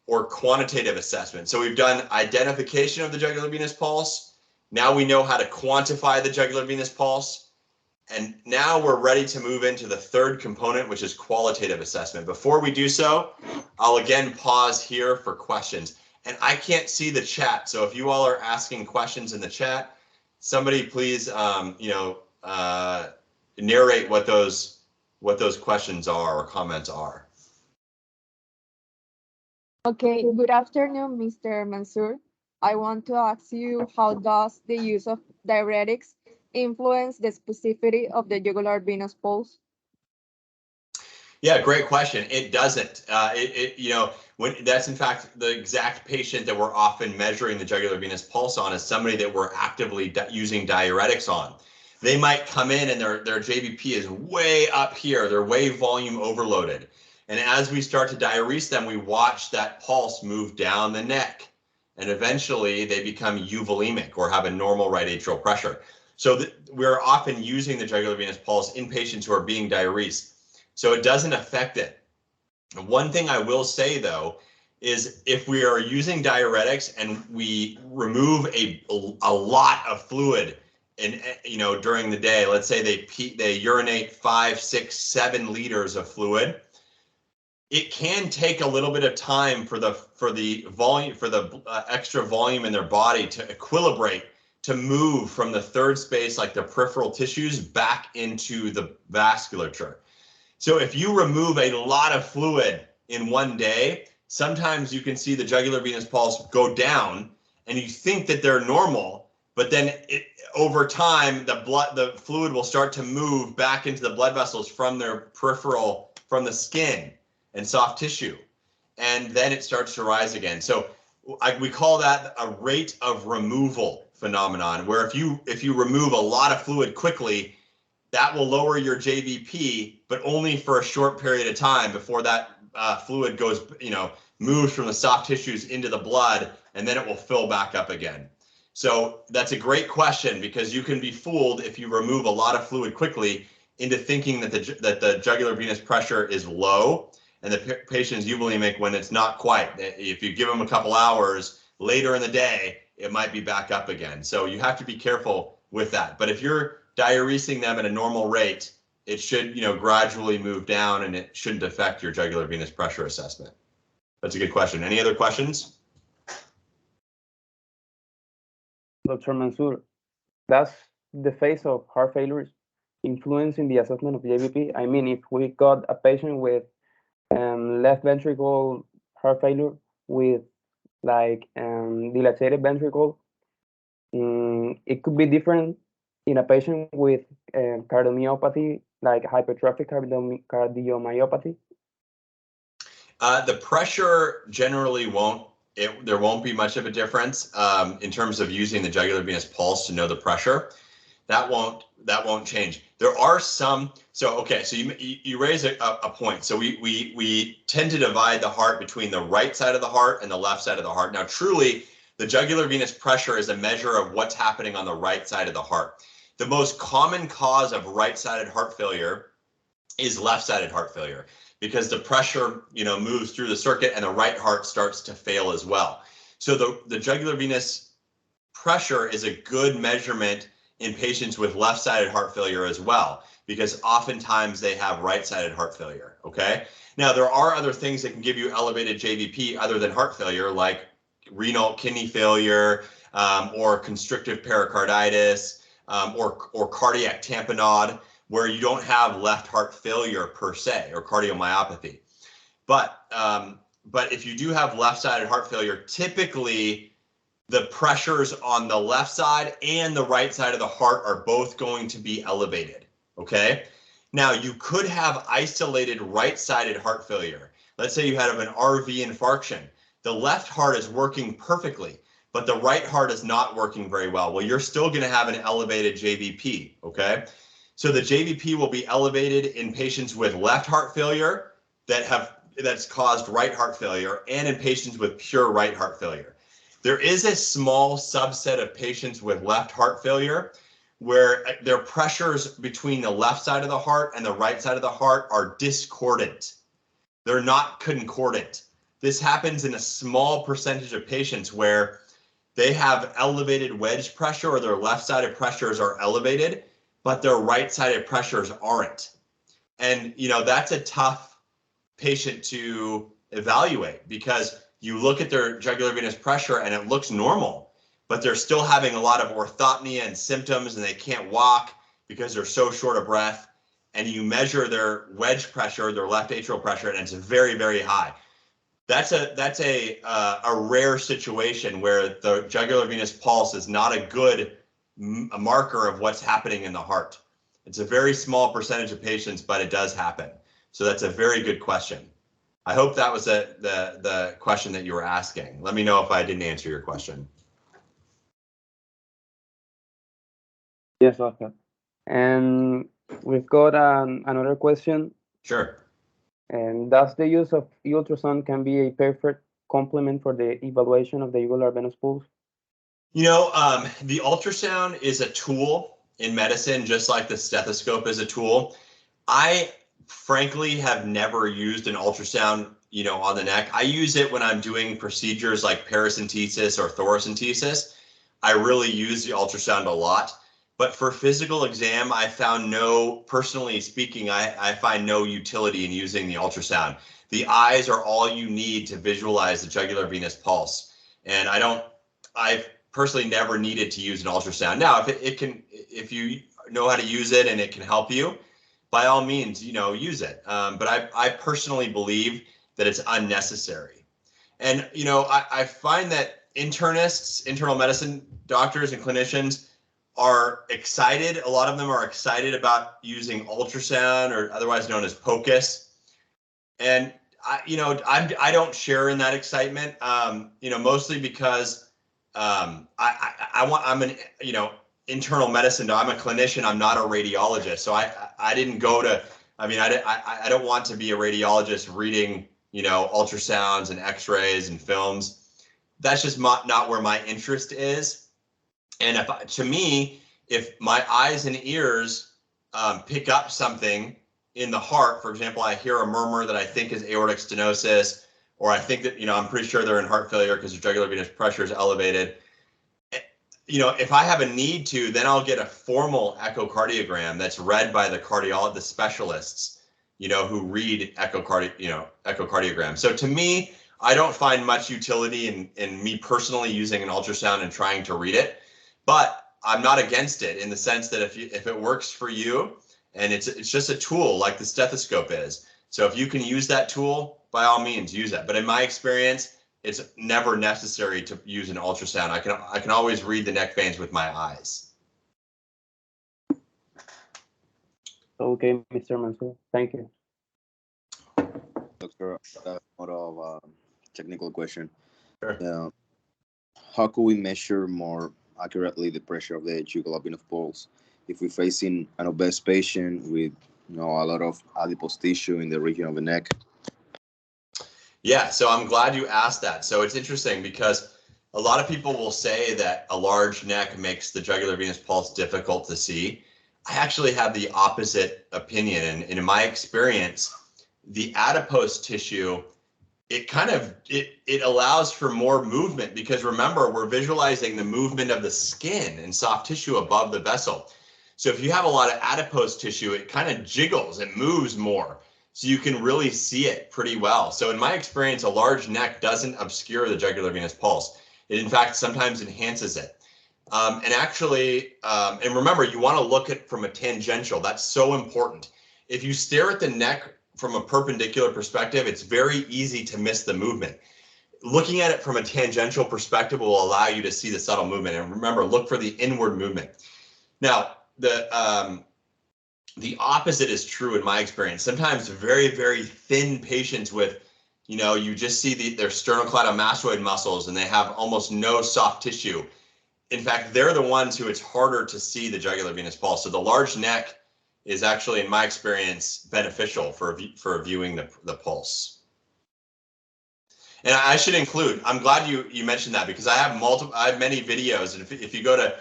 or quantitative assessment. So we've done identification of the jugular venous pulse. Now we know how to quantify the jugular venous pulse. And now we're ready to move into the third component, which is qualitative assessment. Before we do so, I'll again pause here for questions. And I can't see the chat, so if you all are asking questions in the chat, somebody please, narrate what those questions are or comments are. Okay, good afternoon, Mr. Mansoor. I want to ask you, how does the use of diuretics influence the specificity of the jugular venous pulse? Yeah, great question. It doesn't. When that's in fact the exact patient that we're often measuring the jugular venous pulse on is somebody that we're actively using diuretics on. They might come in and their JVP is way up here. They're way volume overloaded. And as we start to diurese them, we watch that pulse move down the neck. And eventually they become euvolemic or have a normal right atrial pressure. So we're often using the jugular venous pulse in patients who are being diuresed. So it doesn't affect it. One thing I will say, though, is if we are using diuretics and we remove a lot of fluid during the day, let's say they urinate 5, 6, 7 liters of fluid, it can take a little bit of time for the extra volume in their body to equilibrate, to move from the third space, like the peripheral tissues, back into the vasculature. So if you remove a lot of fluid in one day, sometimes you can see the jugular venous pulse go down and you think that they're normal, but then over time, the fluid will start to move back into the blood vessels from their peripheral, from the skin and soft tissue. And then it starts to rise again. So we call that a rate of removal phenomenon, where if you remove a lot of fluid quickly, that will lower your JVP, but only for a short period of time before that fluid goes, moves from the soft tissues into the blood, and then it will fill back up again. So that's a great question, because you can be fooled if you remove a lot of fluid quickly into thinking that the jugular venous pressure is low and the patient is euvolemic when it's not quite. If you give them a couple hours later in the day, it might be back up again. So you have to be careful with that. But if you're diuresing them at a normal rate, it should, gradually move down, and it shouldn't affect your jugular venous pressure assessment. That's a good question. Any other questions? Dr. Mansoor, does the phase of heart failure influencing the assessment of JVP? I mean, if we got a patient with left ventricle heart failure with like dilated ventricle, it could be different in a patient with cardiomyopathy, like hypertrophic cardiomyopathy. The pressure generally there won't be much of a difference in terms of using the jugular venous pulse to know the pressure. That won't change. There are some. So okay, so you raise a point. So we tend to divide the heart between the right side of the heart and the left side of the heart. Now, truly, the jugular venous pressure is a measure of what's happening on the right side of the heart. The most common cause of right-sided heart failure is left-sided heart failure, because the pressure, moves through the circuit and the right heart starts to fail as well. So the jugular venous pressure is a good measurement in patients with left-sided heart failure as well, because oftentimes they have right-sided heart failure, okay? Now, there are other things that can give you elevated JVP other than heart failure, like renal kidney failure, or constrictive pericarditis, or cardiac tamponade, where you don't have left heart failure per se, or cardiomyopathy. But if you do have left-sided heart failure, typically the pressures on the left side and the right side of the heart are both going to be elevated, okay? Now, you could have isolated right-sided heart failure. Let's say you had an RV infarction. The left heart is working perfectly, but the right heart is not working very well. Well, you're still going to have an elevated JVP, okay? So the JVP will be elevated in patients with left heart failure that's caused right heart failure, and in patients with pure right heart failure. There is a small subset of patients with left heart failure where their pressures between the left side of the heart and the right side of the heart are discordant. They're not concordant. This happens in a small percentage of patients where they have elevated wedge pressure, or their left-sided pressures are elevated, but their right-sided pressures aren't. And, that's a tough patient to evaluate, because you look at their jugular venous pressure and it looks normal, but they're still having a lot of orthopnea and symptoms, and they can't walk because they're so short of breath. And you measure their wedge pressure, their left atrial pressure, and it's very, very high. That's a rare situation where the jugular venous pulse is not a good marker of what's happening in the heart. It's a very small percentage of patients, but it does happen. So that's a very good question. I hope that was the question that you were asking. Let me know if I didn't answer your question. Yes, doctor. And we've got another question. Sure. And does the use of ultrasound can be a perfect complement for the evaluation of the jugular venous pulse? The ultrasound is a tool in medicine, just like the stethoscope is a tool. I frankly have never used an ultrasound, on the neck. I use it when I'm doing procedures like paracentesis or thoracentesis. I really use the ultrasound a lot. But for physical exam, I found personally speaking, I find no utility in using the ultrasound. The eyes are all you need to visualize the jugular venous pulse. And I've personally never needed to use an ultrasound. Now, if you know how to use it and it can help you, by all means, use it. But I personally believe that it's unnecessary. And, I find that internists, internal medicine doctors and clinicians are excited. A lot of them are excited about using ultrasound, or otherwise known as POCUS. And I don't share in that excitement. Mostly because I'm an internal medicine. I'm a clinician. I'm not a radiologist. So I didn't go to. I don't want to be a radiologist reading ultrasounds and X-rays and films. That's just not where my interest is. And if my eyes and ears pick up something in the heart, for example, I hear a murmur that I think is aortic stenosis, or I think that, I'm pretty sure they're in heart failure because their jugular venous pressure is elevated. If I have a need to, then I'll get a formal echocardiogram that's read by the specialists, who read echocardiogram. So to me, I don't find much utility in me personally using an ultrasound and trying to read it. But I'm not against it in the sense that if it works for you, and it's just a tool like the stethoscope is. So if you can use that tool, by all means use it. But in my experience, it's never necessary to use an ultrasound. I can always read the neck veins with my eyes. Okay, Mr. Mansoor, thank you. Doctor, more of a technical question. Sure. How could we measure more accurately the pressure of the jugular venous pulse if we're facing an obese patient with a lot of adipose tissue in the region of the neck? Yeah, so I'm glad you asked that. So it's interesting because a lot of people will say that a large neck makes the jugular venous pulse difficult to see. I actually have the opposite opinion, and in my experience, the adipose tissue, it allows for more movement, because remember, we're visualizing the movement of the skin and soft tissue above the vessel. So if you have a lot of adipose tissue, it kind of jiggles, it moves more. So you can really see it pretty well. So in my experience, a large neck doesn't obscure the jugular venous pulse. It in fact sometimes enhances it. And remember, you want to look at it from a tangential. That's so important. If you stare at the neck from a perpendicular perspective, it's very easy to miss the movement. Looking at it from a tangential perspective will allow you to see the subtle movement. And remember, look for the inward movement. Now, the opposite is true in my experience. Sometimes very, very thin patients with, you just see their sternocleidomastoid muscles and they have almost no soft tissue. In fact, they're the ones who it's harder to see the jugular venous pulse. So the large neck is actually, in my experience, beneficial for viewing the pulse. And I should include, I'm glad you mentioned that, because I have many videos, and if you go to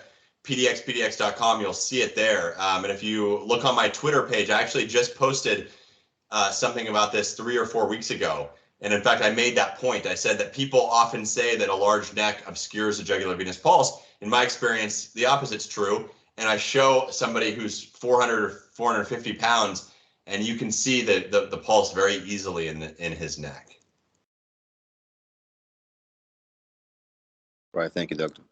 pdx.com, you'll see it there. And if you look on my Twitter page, I actually just posted something about this 3 or 4 weeks ago. And in fact, I made that point. I said that people often say that a large neck obscures the jugular venous pulse. In my experience, the opposite's true. And I show somebody who's 400 or 450 pounds, and you can see the pulse very easily in his neck. Right. Thank you, doctor.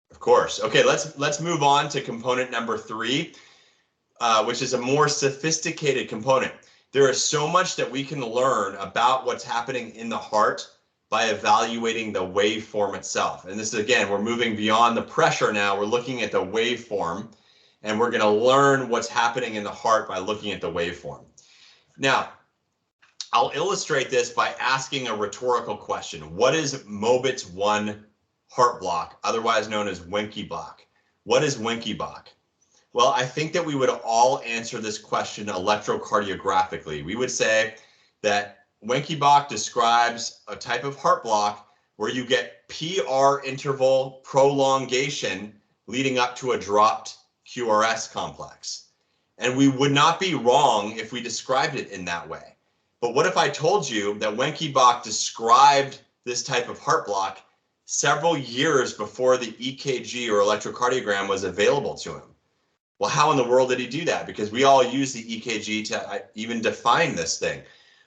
Of course. Okay, let's move on to component number 3, which is a more sophisticated component. There is so much that we can learn about what's happening in the heart by evaluating the waveform itself. And this is, again, we're moving beyond the pressure now. We're looking at the waveform, and we're going to learn what's happening in the heart by looking at the waveform. Now, I'll illustrate this by asking a rhetorical question. What is Mobitz 1 heart block, otherwise known as Wenke block? What is Wenke block? Well, I think that we would all answer this question electrocardiographically. We would say that Wenke block describes a type of heart block where you get PR interval prolongation leading up to a dropped QRS complex. And we would not be wrong if we described it in that way. But what if I told you that Wenke block described this type of heart block several years before the EKG or electrocardiogram was available to him? Well, how in the world did he do that? Because we all use the EKG to even define this thing.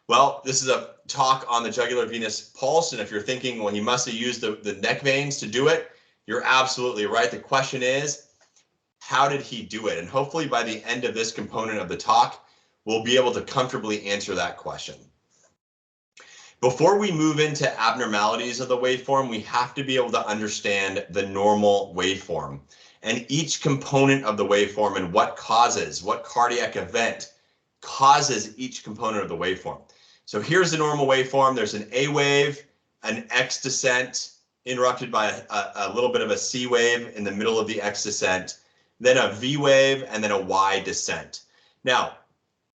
Well, this is a talk on the jugular venous pulse, and if you're thinking, well, he must have used the neck veins to do it, you're absolutely right. The question is, how did he do it? And hopefully by the end of this component of the talk, we'll be able to comfortably answer that question. Before we move into abnormalities of the waveform, we have to be able to understand the normal waveform and each component of the waveform and what cardiac event causes each component of the waveform. So here's the normal waveform. There's an A wave, an X descent, interrupted by a little bit of a C wave in the middle of the X descent, then a V wave, and then a Y descent. Now,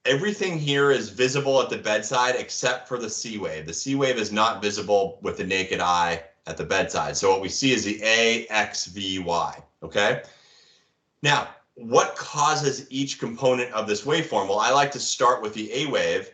everything here is visible at the bedside except for the C wave. The C wave is not visible with the naked eye at the bedside. So what we see is the A, X, V, Y, okay? Now, what causes each component of this waveform? Well, I like to start with the A wave,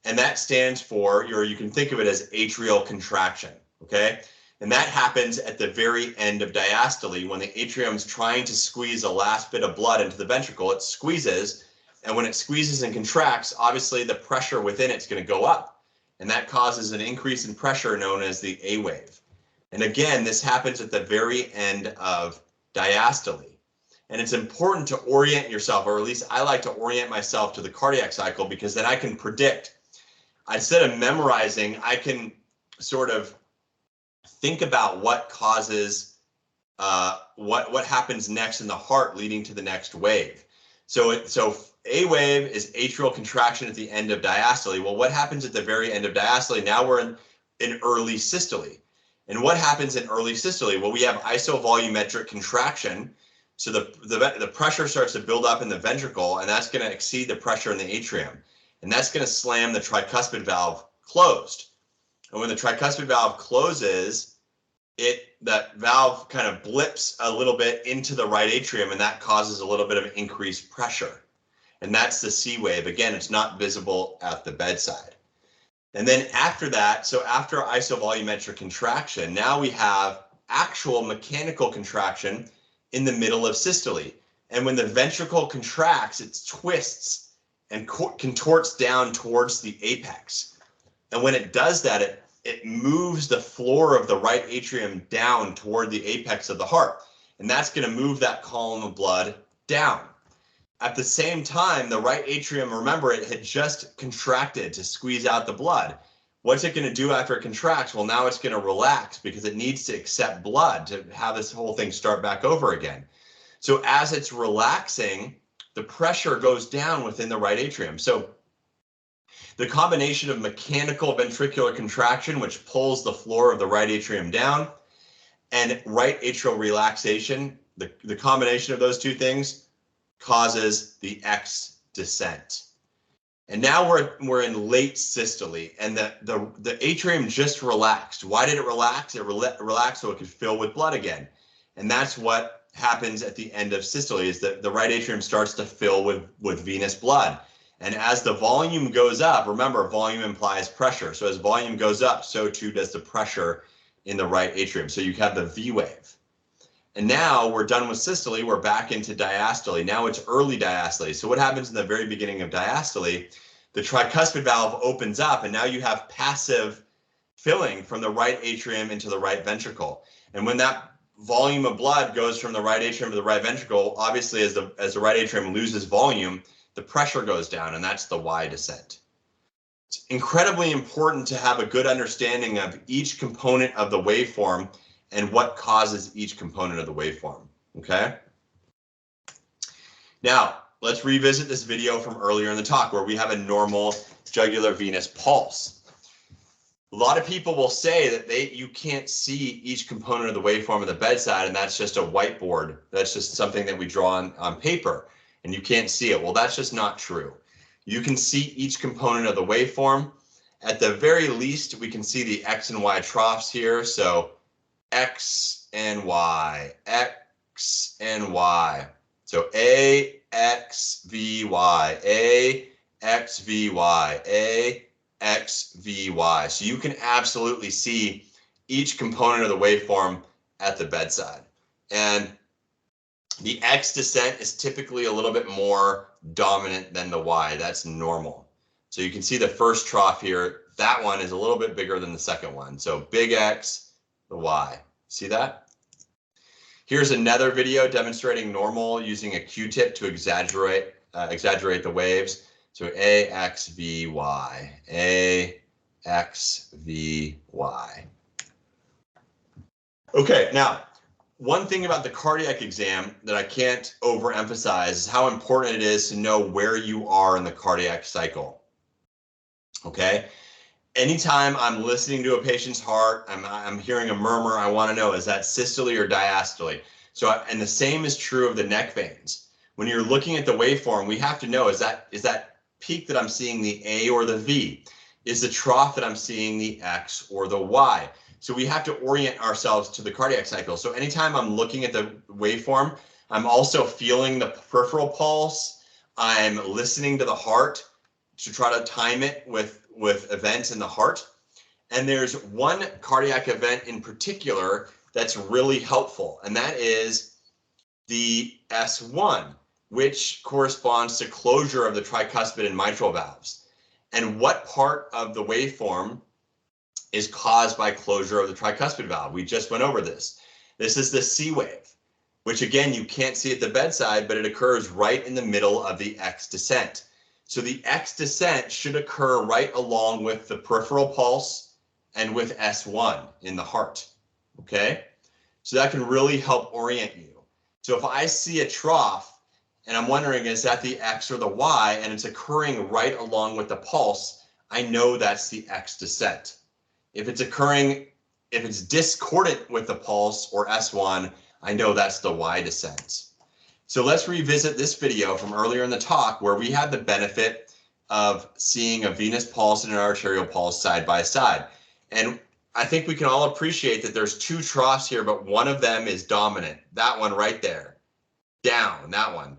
and that stands for, or you can think of it as atrial contraction, okay? And that happens at the very end of diastole when the atrium's trying to squeeze the last bit of blood into the ventricle. It squeezes, and when it squeezes and contracts, obviously the pressure within it's going to go up, and that causes an increase in pressure known as the A wave. And again, this happens at the very end of diastole. And it's important to orient yourself, or at least I like to orient myself to the cardiac cycle, because then I can predict. Instead of memorizing, I can sort of think about what causes, what happens next in the heart leading to the next wave. So A wave is atrial contraction at the end of diastole. Well, what happens at the very end of diastole? Now we're in early systole. And what happens in early systole? Well, we have isovolumetric contraction. So the pressure starts to build up in the ventricle, and that's going to exceed the pressure in the atrium. And that's going to slam the tricuspid valve closed. And when the tricuspid valve closes, that valve kind of blips a little bit into the right atrium, and that causes a little bit of increased pressure. And that's the C wave. Again, it's not visible at the bedside. And then after that, so after isovolumetric contraction, now we have actual mechanical contraction in the middle of systole. And when the ventricle contracts, it twists and contorts down towards the apex. And when it does that, it moves the floor of the right atrium down toward the apex of the heart. And that's going to move that column of blood down. At the same time, the right atrium, remember, it had just contracted to squeeze out the blood. What's it going to do after it contracts? Well, now it's going to relax because it needs to accept blood to have this whole thing start back over again. So as it's relaxing, the pressure goes down within the right atrium. So the combination of mechanical ventricular contraction, which pulls the floor of the right atrium down, and right atrial relaxation, the combination of those two things causes the X descent. And now we're in late systole, and the atrium just relaxed. Why did it relax? It relaxed so it could fill with blood again. And that's what happens at the end of systole, is that the right atrium starts to fill with venous blood. And as the volume goes up, remember, volume implies pressure. So as volume goes up, so too does the pressure in the right atrium. So you have the V wave. And now we're done with systole, we're back into diastole. Now it's early diastole. So what happens in the very beginning of diastole? The tricuspid valve opens up, and now you have passive filling from the right atrium into the right ventricle. And when that volume of blood goes from the right atrium to the right ventricle, obviously as the right atrium loses volume, the pressure goes down, and that's the Y descent. It's incredibly important to have a good understanding of each component of the waveform and what causes each component of the waveform, okay? Now, let's revisit this video from earlier in the talk where we have a normal jugular venous pulse. A lot of people will say that you can't see each component of the waveform at the bedside, and that's just a whiteboard. That's just something that we draw on paper, and you can't see it. Well, that's just not true. You can see each component of the waveform. At the very least, we can see the X and Y troughs here. So X and Y, X and Y. So A, X, V, Y, A, X, V, Y, A, X, V, Y. So you can absolutely see each component of the waveform at the bedside. And the X descent is typically a little bit more dominant than the Y. That's normal. So you can see the first trough here. That one is a little bit bigger than the second one. So big X, the Y. See that? Here's another video demonstrating normal using a Q-tip to exaggerate the waves. So A, X, V, Y, A, X, V, Y. Okay, now, one thing about the cardiac exam that I can't overemphasize is how important it is to know where you are in the cardiac cycle. Okay? Anytime I'm listening to a patient's heart, I'm hearing a murmur, I want to know, is that systole or diastole? So, and the same is true of the neck veins. When you're looking at the waveform, we have to know, is that peak that I'm seeing the A or the V? Is the trough that I'm seeing the X or the Y? So we have to orient ourselves to the cardiac cycle. So anytime I'm looking at the waveform, I'm also feeling the peripheral pulse. I'm listening to the heart to try to time it with events in the heart. And there's one cardiac event in particular that's really helpful, and that is the S1, which corresponds to closure of the tricuspid and mitral valves. And what part of the waveform is caused by closure of the tricuspid valve? We just went over this. This is the C wave. which again, you can't see at the bedside, but it occurs right in the middle of the X descent. So the X descent should occur right along with the peripheral pulse and with S1 in the heart, okay? So that can really help orient you. So if I see a trough and I'm wondering, is that the X or the Y, and it's occurring right along with the pulse, I know that's the X descent. If it's discordant with the pulse or S1, I know that's the Y descent. So let's revisit this video from earlier in the talk where we had the benefit of seeing a venous pulse and an arterial pulse side by side. And I think we can all appreciate that there's two troughs here, but one of them is dominant. That one right there. Down, that one.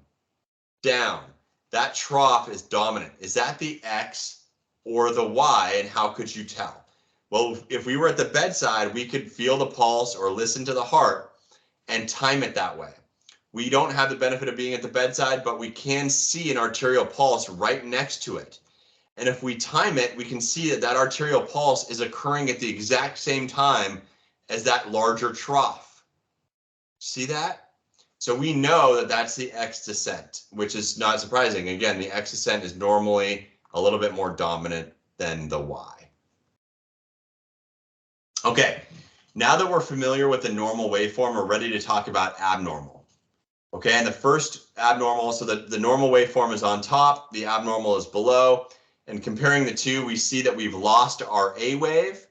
Down. That trough is dominant. Is that the X or the Y, and how could you tell? Well, if we were at the bedside, we could feel the pulse or listen to the heart and time it that way. We don't have the benefit of being at the bedside, but we can see an arterial pulse right next to it. And if we time it, we can see that that arterial pulse is occurring at the exact same time as that larger trough. See that? So we know that that's the X descent, which is not surprising. Again, the X descent is normally a little bit more dominant than the Y. Okay, now that we're familiar with the normal waveform, we're ready to talk about abnormal. Okay, and the first abnormal, so the normal waveform is on top, the abnormal is below. And comparing the two, we see that we've lost our A wave,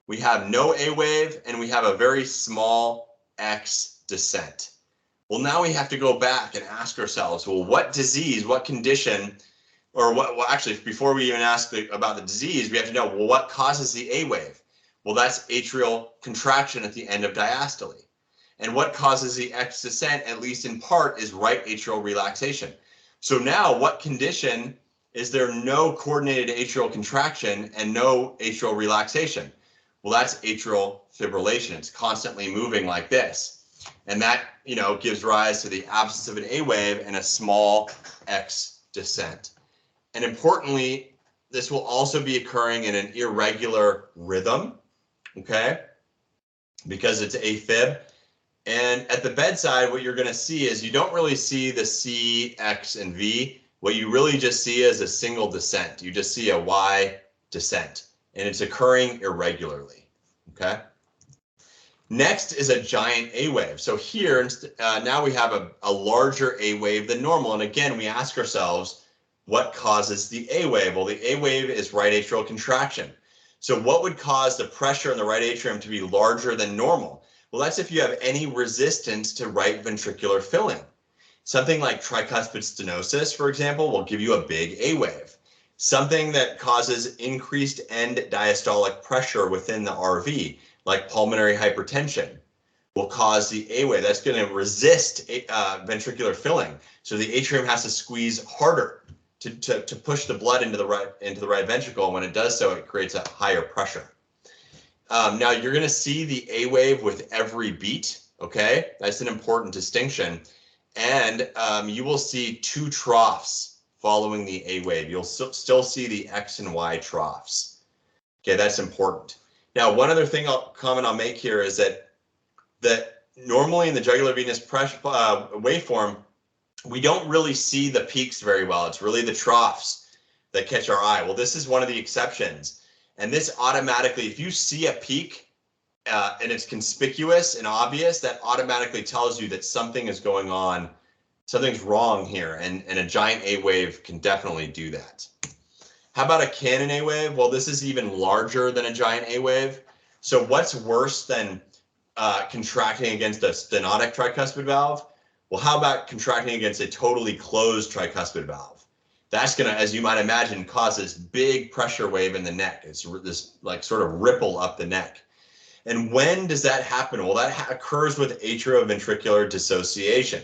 we have no A wave, and we have a very small X descent. Well, now we have to go back and ask ourselves, well, what disease, what condition, or what, well, actually, before we even ask about the disease, we have to know, well, what causes the A wave? Well, that's atrial contraction at the end of diastole. And what causes the X descent, at least in part, is right atrial relaxation. So now what condition is there no coordinated atrial contraction and no atrial relaxation? Well, that's atrial fibrillation. It's constantly moving like this. And that, gives rise to the absence of an A wave and a small X descent. And importantly, this will also be occurring in an irregular rhythm, okay? Because it's AFib. And at the bedside, what you're going to see is you don't really see the C, X, and V. What you really just see is a single descent. You just see a Y descent, and it's occurring irregularly, okay? Next is a giant A wave. So here, now we have a larger A wave than normal. And again, we ask ourselves, what causes the A wave? Well, the A wave is right atrial contraction. So what would cause the pressure in the right atrium to be larger than normal? Well, that's if you have any resistance to right ventricular filling. Something like tricuspid stenosis, for example, will give you a big A wave. Something that causes increased end diastolic pressure within the RV, like pulmonary hypertension, will cause the A wave. That's going to resist ventricular filling. So the atrium has to squeeze harder to push the blood into the right ventricle. And when it does so, it creates a higher pressure. Now you're going to see the A wave with every beat. Okay, that's an important distinction. And you will see two troughs following the A wave. You'll still see the X and Y troughs. Okay, that's important. Now, one other comment I'll make here is that normally in the jugular venous pressure waveform, we don't really see the peaks very well. It's really the troughs that catch our eye. Well, this is one of the exceptions. And this automatically, if you see a peak and it's conspicuous and obvious, that automatically tells you that something is going on, something's wrong here, and a giant A wave can definitely do that. How about a cannon A wave? Well, this is even larger than a giant A wave. So what's worse than contracting against a stenotic tricuspid valve? Well, how about contracting against a totally closed tricuspid valve? That's going to, as you might imagine, cause this big pressure wave in the neck. It's this like sort of ripple up the neck. And when does that happen? Well, that occurs with atrioventricular dissociation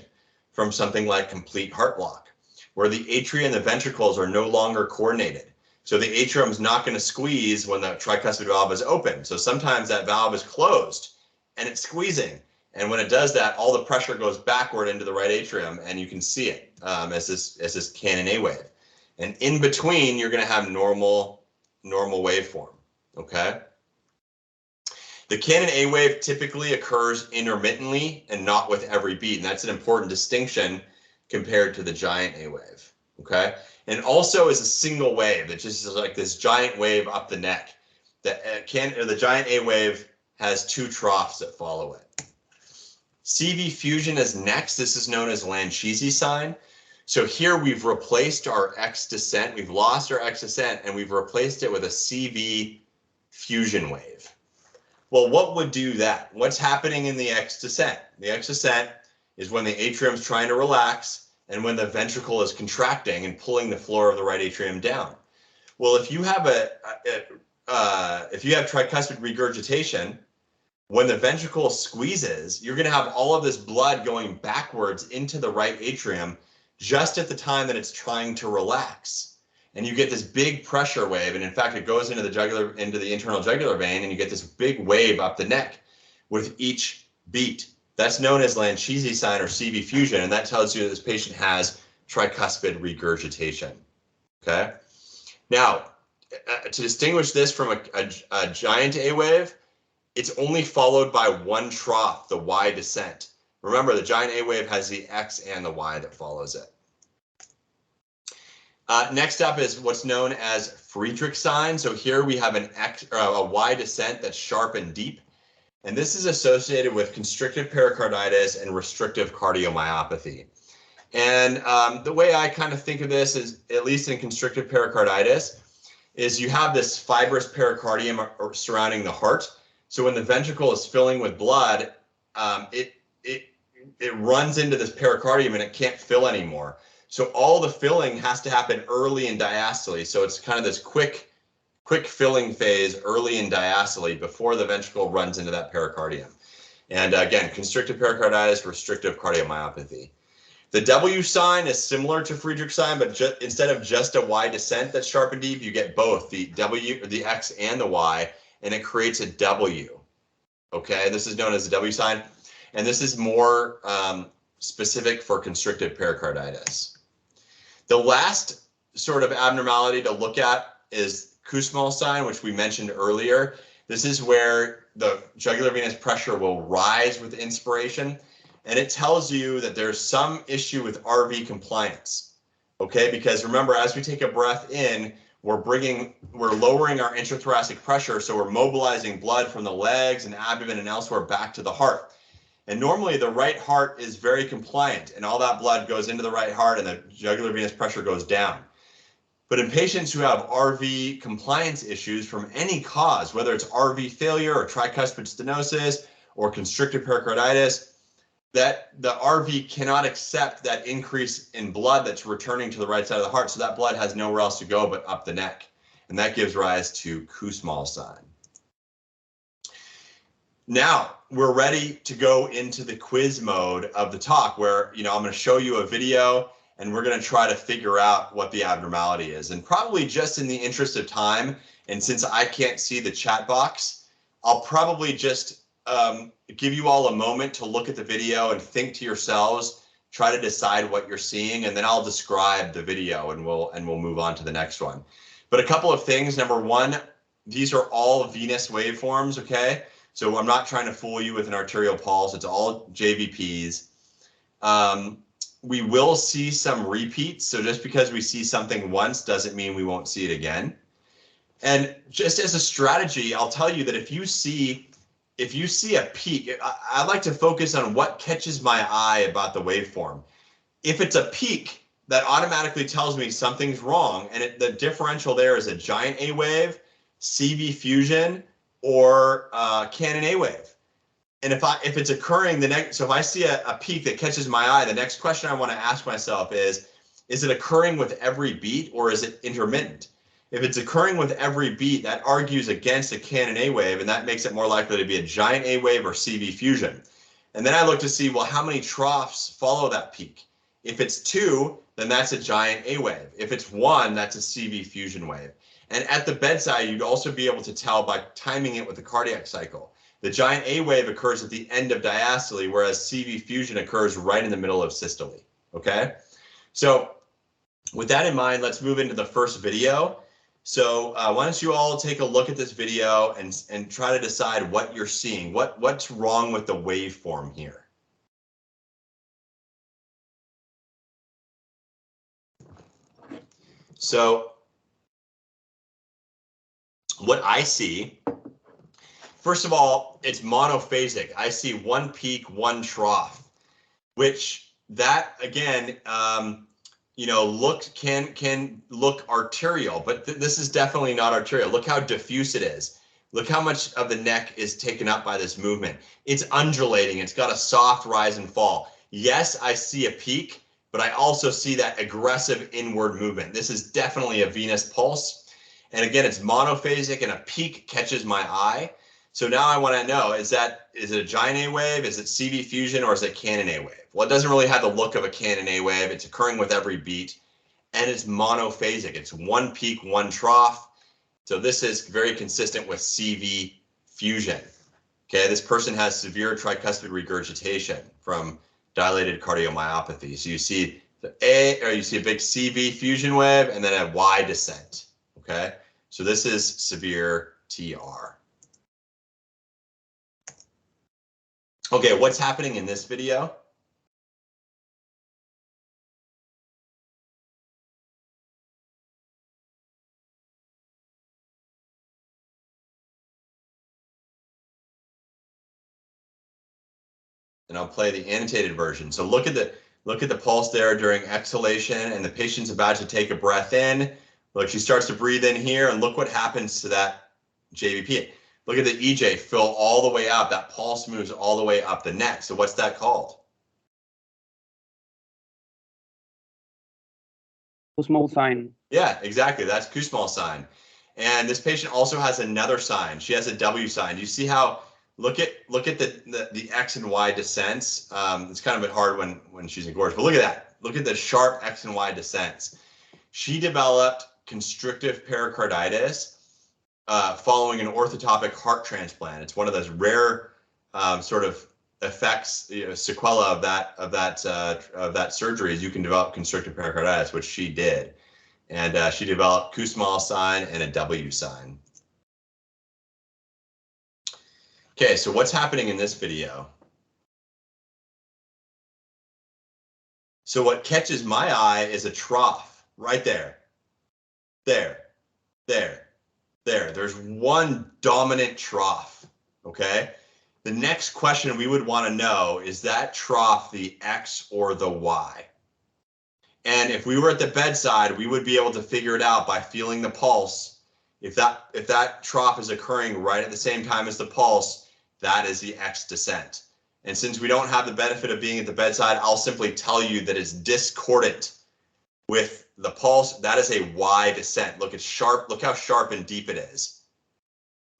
from something like complete heart block, where the atria and the ventricles are no longer coordinated. So the atrium is not going to squeeze when the tricuspid valve is open. So sometimes that valve is closed and it's squeezing. And when it does that, all the pressure goes backward into the right atrium, and you can see it as this cannon A wave. And in between, you're going to have normal waveform. Okay. The canon A wave typically occurs intermittently and not with every beat, and that's an important distinction compared to the giant A wave, okay? And also is a single wave that just is like this giant wave up the neck. The giant A wave has two troughs that follow it. CV fusion is next. This is known as Lancisi sign. So here we've replaced our X descent. We've lost our X descent and we've replaced it with a CV fusion wave. Well, what would do that? What's happening in the X descent? The X descent is when the atrium is trying to relax and when the ventricle is contracting and pulling the floor of the right atrium down. Well, if you have tricuspid regurgitation, when the ventricle squeezes, you're going to have all of this blood going backwards into the right atrium just at the time that it's trying to relax. And you get this big pressure wave. And in fact, it goes into the internal jugular vein, and you get this big wave up the neck with each beat. That's known as Lancisi sign or CV fusion. And that tells you that this patient has tricuspid regurgitation. Okay. Now, to distinguish this from a giant A wave, it's only followed by one trough, the Y descent. Remember, the giant A wave has the X and the Y that follows it. Next up is what's known as Friedrich sign. So here we have a Y descent that's sharp and deep. And this is associated with constrictive pericarditis and restrictive cardiomyopathy. And the way I kind of think of this is, at least in constrictive pericarditis, is you have this fibrous pericardium surrounding the heart. So when the ventricle is filling with blood, it runs into this pericardium and it can't fill anymore. So all the filling has to happen early in diastole. So it's kind of this quick filling phase early in diastole before the ventricle runs into that pericardium. And again, constrictive pericarditis, restrictive cardiomyopathy. The W sign is similar to Friedrich sign, but instead of just a Y descent that's sharp and deep, you get both the W, the X and the Y, and it creates a W. Okay, this is known as the W sign. And this is more specific for constrictive pericarditis. The last sort of abnormality to look at is Kussmaul sign, which we mentioned earlier. This is where the jugular venous pressure will rise with inspiration, and it tells you that there's some issue with RV compliance. Okay, because remember, as we take a breath in, we're lowering our intrathoracic pressure, so we're mobilizing blood from the legs and abdomen and elsewhere back to the heart. And normally the right heart is very compliant and all that blood goes into the right heart and the jugular venous pressure goes down. But in patients who have RV compliance issues from any cause, whether it's RV failure or tricuspid stenosis or constrictive pericarditis, that the RV cannot accept that increase in blood that's returning to the right side of the heart. So that blood has nowhere else to go but up the neck. And that gives rise to Kussmaul sign. Now we're ready to go into the quiz mode of the talk where, I'm going to show you a video and we're going to try to figure out what the abnormality is. And probably just in the interest of time, and since I can't see the chat box, I'll probably just give you all a moment to look at the video and think to yourselves, try to decide what you're seeing, and then I'll describe the video and we'll move on to the next one. But a couple of things. Number one, these are all venous waveforms, okay? So I'm not trying to fool you with an arterial pulse. It's all JVPs. We will see some repeats. So just because we see something once doesn't mean we won't see it again. And just as a strategy, I'll tell you that if you see a peak, I like to focus on what catches my eye about the waveform. If it's a peak, that automatically tells me something's wrong. And the differential there is a giant A wave, CV fusion, or canon A wave. And if it's occurring so if I see a peak that catches my eye, the next question I want to ask myself is it occurring with every beat or is it intermittent? If it's occurring with every beat, that argues against a canon A wave, and that makes it more likely to be a giant A wave or CV fusion. And then I look to see, well, how many troughs follow that peak? If it's 2, then that's a giant A wave. If it's 1, that's a CV fusion wave. And at the bedside, you'd also be able to tell by timing it with the cardiac cycle. The giant A wave occurs at the end of diastole, whereas CV fusion occurs right in the middle of systole, okay? So with that in mind, let's move into the first video. So why don't you all take a look at this video and try to decide what you're seeing, what's wrong with the waveform here. So what I see, first of all, it's monophasic. I see one peak, one trough, which that again, you know, can look arterial, but this is definitely not arterial. Look how diffuse it is. Look how much of the neck is taken up by this movement. It's undulating. It's got a soft rise and fall. Yes, I see a peak, but I also see that aggressive inward movement. This is definitely a venous pulse. And again, it's monophasic and a peak catches my eye. So now I want to know, is it a giant A wave? Is it CV fusion or is it cannon A wave? Well, it doesn't really have the look of a cannon A wave. It's occurring with every beat and it's monophasic. It's one peak, one trough. So this is very consistent with CV fusion. Okay, this person has severe tricuspid regurgitation from dilated cardiomyopathy. So you see you see a big CV fusion wave and then a Y descent. Okay, so this is severe TR. Okay, what's happening in this video? And I'll play the annotated version. So look at the pulse there during exhalation, and the patient's about to take a breath in. Look, she starts to breathe in here, and look what happens to that JVP. Look at the EJ fill all the way up. That pulse moves all the way up the neck. So what's that called? Kussmaul sign. Yeah, exactly. That's Kussmaul sign. And this patient also has another sign. She has a W sign. Do you see how? Look at the X and Y descents. It's kind of a bit hard when she's engorged, but look at that. Look at the sharp X and Y descents. She developed constrictive pericarditis following an orthotopic heart transplant. It's one of those rare sort of effects, you know, sequela of that surgery is you can develop constrictive pericarditis, which she did, and she developed Kussmaul sign and a W sign. Okay, so what's happening in this video? So what catches my eye is a trough right there. There's one dominant trough, okay? The next question we would want to know, is that trough the X or the Y? And if we were at the bedside, we would be able to figure it out by feeling the pulse. If that trough is occurring right at the same time as the pulse, that is the X descent. And since we don't have the benefit of being at the bedside, I'll simply tell you that it's discordant with the pulse. That is a Y descent. Look, it's sharp. Look how sharp and deep it is.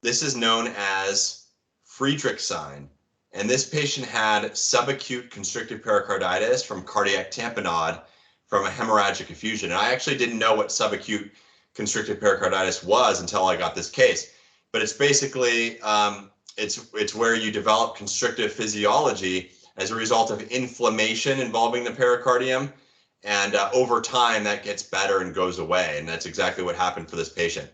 This is known as Friedrich sign. And this patient had subacute constrictive pericarditis from cardiac tamponade from a hemorrhagic effusion. And I actually didn't know what subacute constrictive pericarditis was until I got this case. But it's basically, it's where you develop constrictive physiology as a result of inflammation involving the pericardium. And over time, that gets better and goes away. And that's exactly what happened for this patient.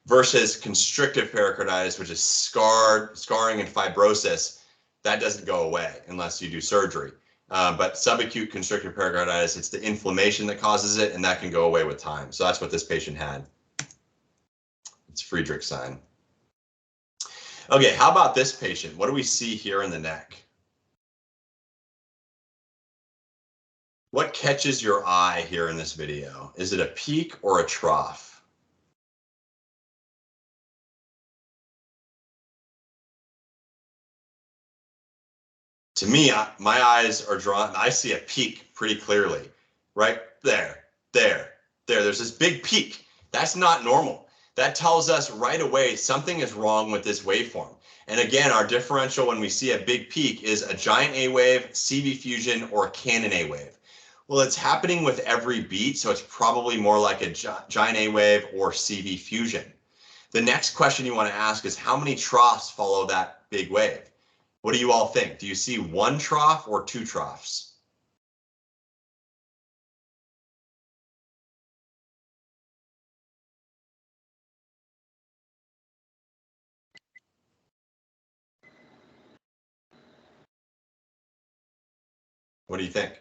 Versus constrictive pericarditis, which is scarring and fibrosis, that doesn't go away unless you do surgery. But subacute constrictive pericarditis, it's the inflammation that causes it, and that can go away with time. So that's what this patient had. It's Friedrich sign. Okay, how about this patient? What do we see here in the neck? What catches your eye here in this video? Is it a peak or a trough? To me, my eyes are drawn. I see a peak pretty clearly, right there. There's this big peak. That's not normal. That tells us right away something is wrong with this waveform. And again, our differential when we see a big peak is a giant A wave, CV fusion, or a cannon A wave. Well, it's happening with every beat, so it's probably more like a giant A wave or CV fusion. The next question you want to ask is how many troughs follow that big wave? What do you all think? Do you see one trough or two troughs? What do you think?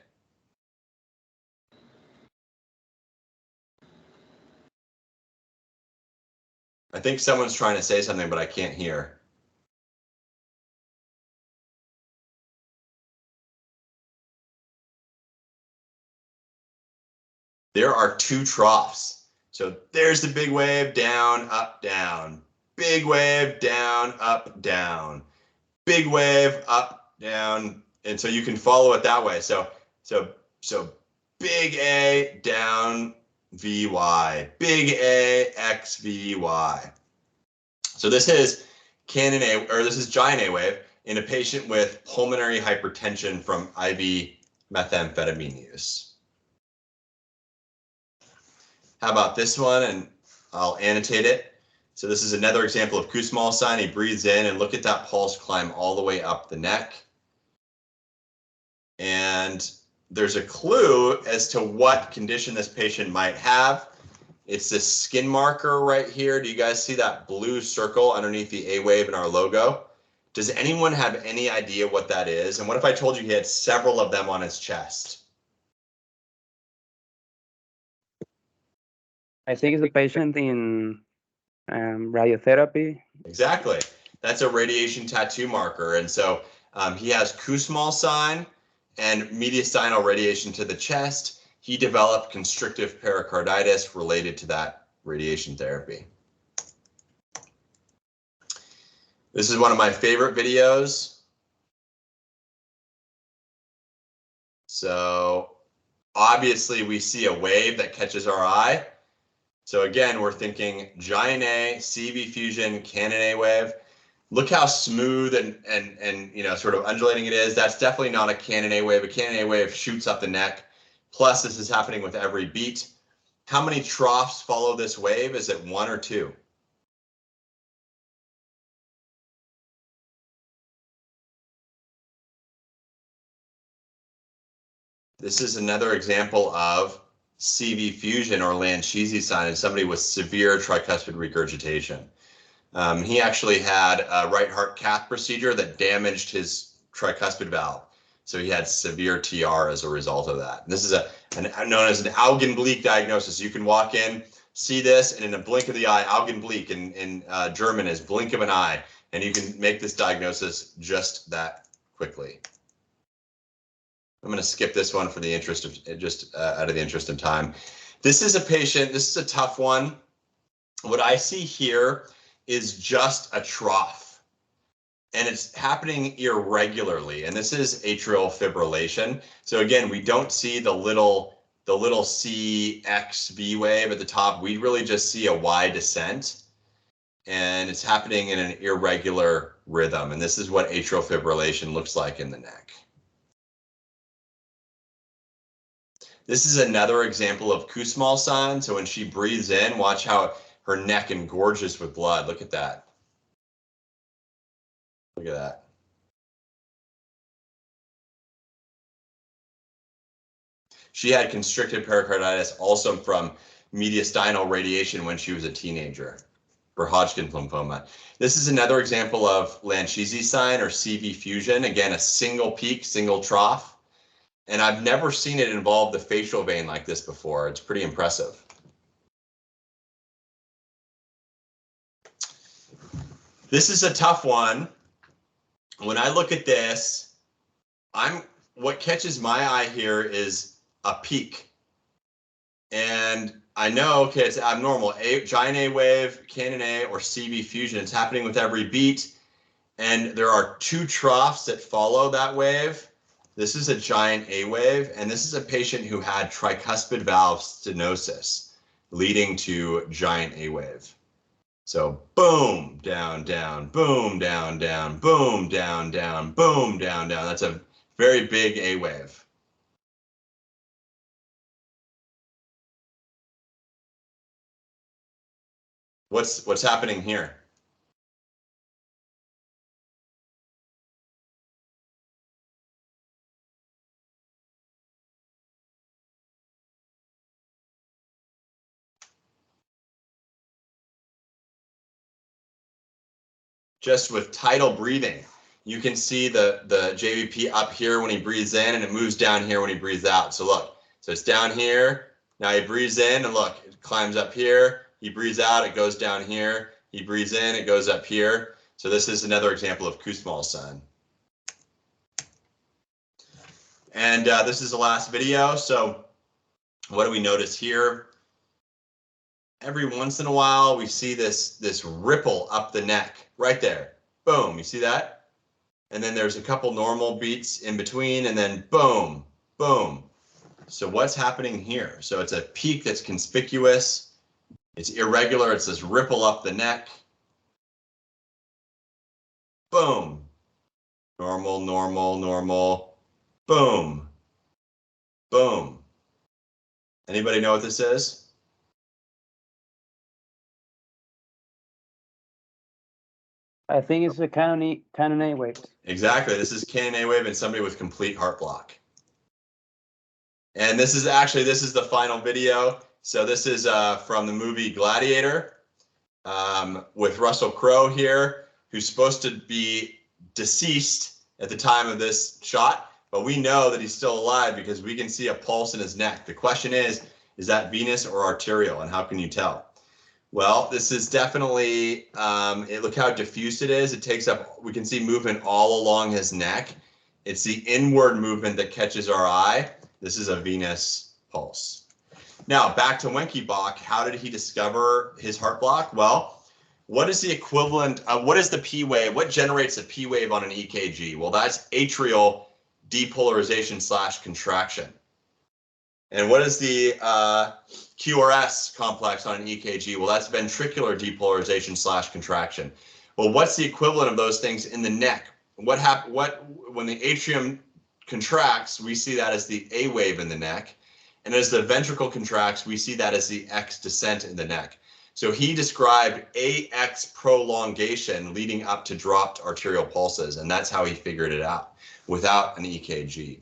I think someone's trying to say something, but I can't hear. There are two troughs. So there's the big wave, down, up, down. Big wave, down, up, down. Big wave, up, down. And so you can follow it that way. So big A, down, VY. Big A, X, VY. So this is this is giant A wave in a patient with pulmonary hypertension from IV methamphetamine use. How about this one? And I'll annotate it. So this is another example of Kussmaul's sign. He breathes in, and look at that pulse climb all the way up the neck. And there's a clue as to what condition this patient might have. It's this skin marker right here. Do you guys see that blue circle underneath the A wave in our logo? Does anyone have any idea what that is? And what if I told you he had several of them on his chest? I think it's a patient in radiotherapy. Exactly. That's a radiation tattoo marker. And so he has Kussmaul's sign and mediastinal radiation to the chest. He developed constrictive pericarditis related to that radiation therapy. This is one of my favorite videos. So obviously we see a wave that catches our eye. So again, we're thinking giant A, CV fusion, Canon A wave. Look how smooth and you know, sort of undulating it is. That's definitely not a Canon A wave. A Canon A wave shoots up the neck. Plus, this is happening with every beat. How many troughs follow this wave? Is it one or two? This is another example of CV fusion or Lancisi sign in somebody with severe tricuspid regurgitation. He actually had a right heart cath procedure that damaged his tricuspid valve. So he had severe TR as a result of that. And this is known as an Augenblick diagnosis. You can walk in, see this, and in a blink of the eye, Augenblick in German is blink of an eye, and you can make this diagnosis just that quickly. I'm going to skip this one for the interest of out of the interest of time. This is a patient. This is a tough one. What I see here is just a trough, and it's happening irregularly. And this is atrial fibrillation. So again, we don't see the little CXV wave at the top. We really just see a Y descent, and it's happening in an irregular rhythm. And this is what atrial fibrillation looks like in the neck. This is another example of Kussmaul's sign. So when she breathes in, watch how her neck engorges with blood. Look at that. Look at that. She had constricted pericarditis also from mediastinal radiation when she was a teenager for Hodgkin's lymphoma. This is another example of Lancisi sign or CV fusion. Again, a single peak, single trough. And I've never seen it involve the facial vein like this before. It's pretty impressive. This is a tough one. When I look at this, what catches my eye here is a peak. And I know, okay, it's abnormal. Giant A wave, Canon A, or CV fusion. It's happening with every beat. And there are two troughs that follow that wave. This is a giant A wave, and this is a patient who had tricuspid valve stenosis leading to giant A wave. So boom, down, down, boom, down, down, boom, down, down, boom, down, down. That's a very big A wave. What's happening here? Just with tidal breathing. you can see the JVP up here when he breathes in, and it moves down here when he breathes out. So look, so it's down here. Now he breathes in, and look, it climbs up here. He breathes out, it goes down here. He breathes in, it goes up here. So this is another example of Kussmaul's sign. And this is the last video. So what do we notice here? Every once in a while, we see this ripple up the neck right there. Boom, you see that? And then there's a couple normal beats in between, and then boom, boom. So what's happening here? So it's a peak that's conspicuous. It's irregular. It's this ripple up the neck. Boom. Normal, normal, normal. Boom. Boom. Anybody know what this is? I think it's a canon A wave. Exactly. This is canon A wave in somebody with complete heart block. And this is the final video. So this is from the movie Gladiator with Russell Crowe here, who's supposed to be deceased at the time of this shot, but we know that he's still alive because we can see a pulse in his neck. The question is that venous or arterial, and how can you tell? Well, this is definitely, look how diffuse it is. It takes up, we can see movement all along his neck. It's the inward movement that catches our eye. This is a venous pulse. Now, back to Wenckebach, how did he discover his heart block? Well, what is the equivalent of, what is the P wave? What generates a P wave on an EKG? Well, that's atrial depolarization / contraction. And what is the QRS complex on an EKG? Well, that's ventricular depolarization / contraction. Well, what's the equivalent of those things in the neck? When the atrium contracts, we see that as the A wave in the neck. And as the ventricle contracts, we see that as the X descent in the neck. So he described AX prolongation leading up to dropped arterial pulses, and that's how he figured it out without an EKG.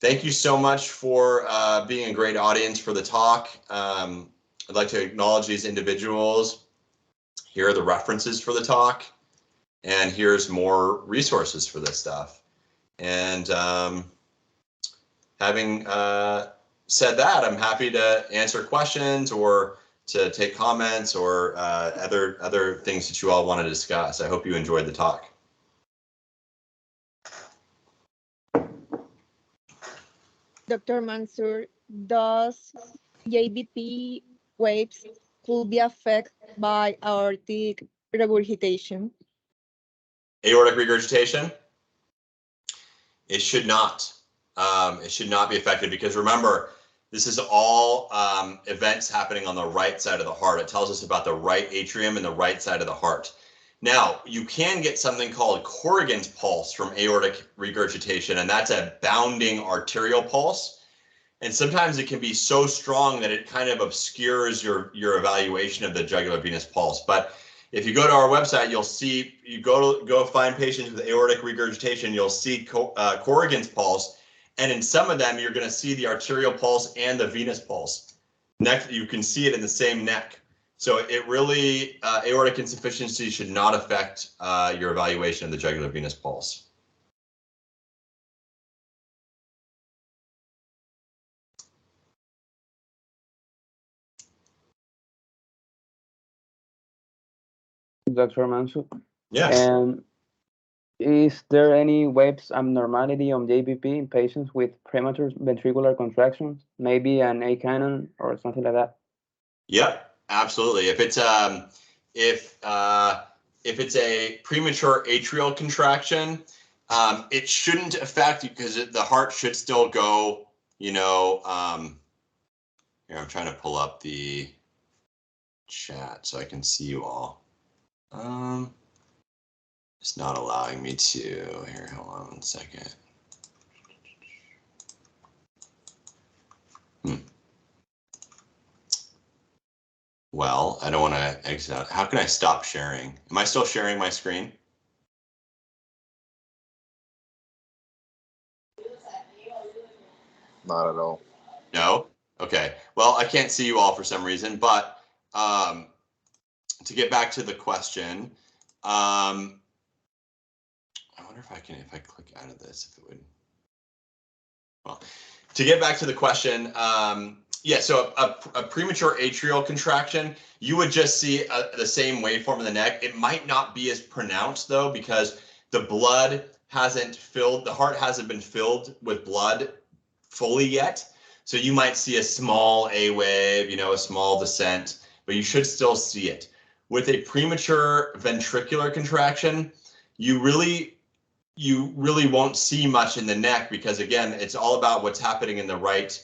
Thank you so much for being a great audience for the talk. I'd like to acknowledge these individuals. Here are the references for the talk, and here's more resources for this stuff. And having said that, I'm happy to answer questions or to take comments or other things that you all want to discuss. I hope you enjoyed the talk. Dr. Mansoor, does JVP waves could be affected by aortic regurgitation? Aortic regurgitation? It should not. It should not be affected because remember, this is all events happening on the right side of the heart. It tells us about the right atrium and the right side of the heart. Now, you can get something called Corrigan's pulse from aortic regurgitation, and that's a bounding arterial pulse. And sometimes it can be so strong that it kind of obscures your evaluation of the jugular venous pulse. But if you go to our website, you'll see, you go find patients with aortic regurgitation, you'll see Corrigan's pulse. And in some of them, you're going to see the arterial pulse and the venous pulse. Next, you can see it in the same neck. So it really, aortic insufficiency should not affect your evaluation of the jugular venous pulse. Dr. Mansoor. Yes. And is there any waves abnormality on JVP in patients with premature ventricular contractions? Maybe an A canon or something like that? Yep, absolutely. If it's a premature atrial contraction, it shouldn't affect you because the heart should still go, you know, here I'm trying to pull up the chat so I can see you all. It's not allowing me to. Here, hold on 1 second. Well, I don't want to exit out. How can I stop sharing? Am I still sharing my screen? Not at all. No? Okay. Well, I can't see you all for some reason, but to get back to the question, if I click out of this, if it would. Well, to get back to the question, yeah, so a premature atrial contraction, you would just see the same waveform in the neck. It might not be as pronounced though, because the blood hasn't filled, the heart hasn't been filled with blood fully yet. So you might see a small A wave, you know, a small descent, but you should still see it. With a premature ventricular contraction, you really won't see much in the neck, because again, it's all about what's happening in the right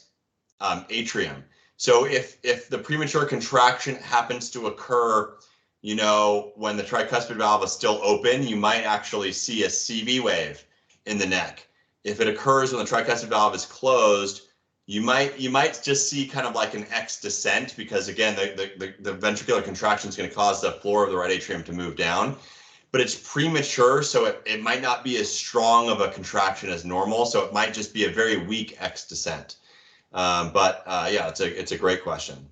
atrium. So if the premature contraction happens to occur, you know, when the tricuspid valve is still open, you might actually see a CV wave in the neck. If it occurs when the tricuspid valve is closed, you might just see kind of like an X descent, because again, the ventricular contraction is going to cause the floor of the right atrium to move down. But it's premature, so it might not be as strong of a contraction as normal. So it might just be a very weak X descent. Yeah, it's a great question.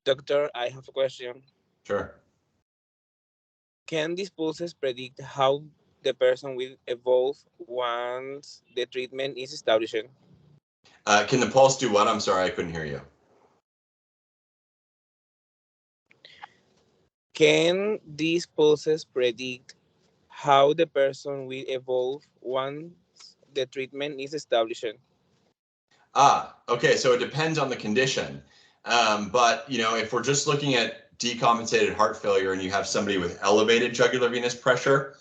Doctor, I have a question. Sure. Can these pulses predict how the person will evolve once the treatment is established? Can the pulse do what? I'm sorry, I couldn't hear you. Can these pulses predict how the person will evolve once the treatment is established? Okay, so it depends on the condition. But, you know, if we're just looking at decompensated heart failure and you have somebody with elevated jugular venous pressure,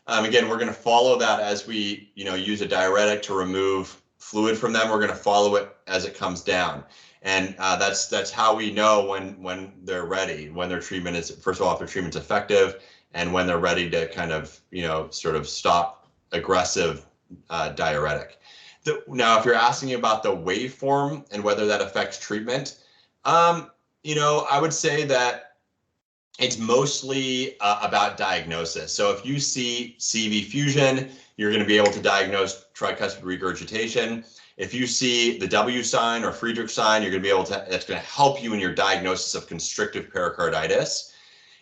again, we're going to follow that as we, you know, use a diuretic to remove fluid from them. We're going to follow it as it comes down. And that's how we know when they're ready, when their treatment is, first of all, if their treatment's effective, and when they're ready to kind of, you know, sort of stop aggressive diuretic. Now, if you're asking about the waveform and whether that affects treatment, you know, I would say that it's mostly about diagnosis. So if you see CV fusion, you're going to be able to diagnose tricuspid regurgitation. If you see the W sign or Friedrich sign, you're going to be able to, that's going to help you in your diagnosis of constrictive pericarditis.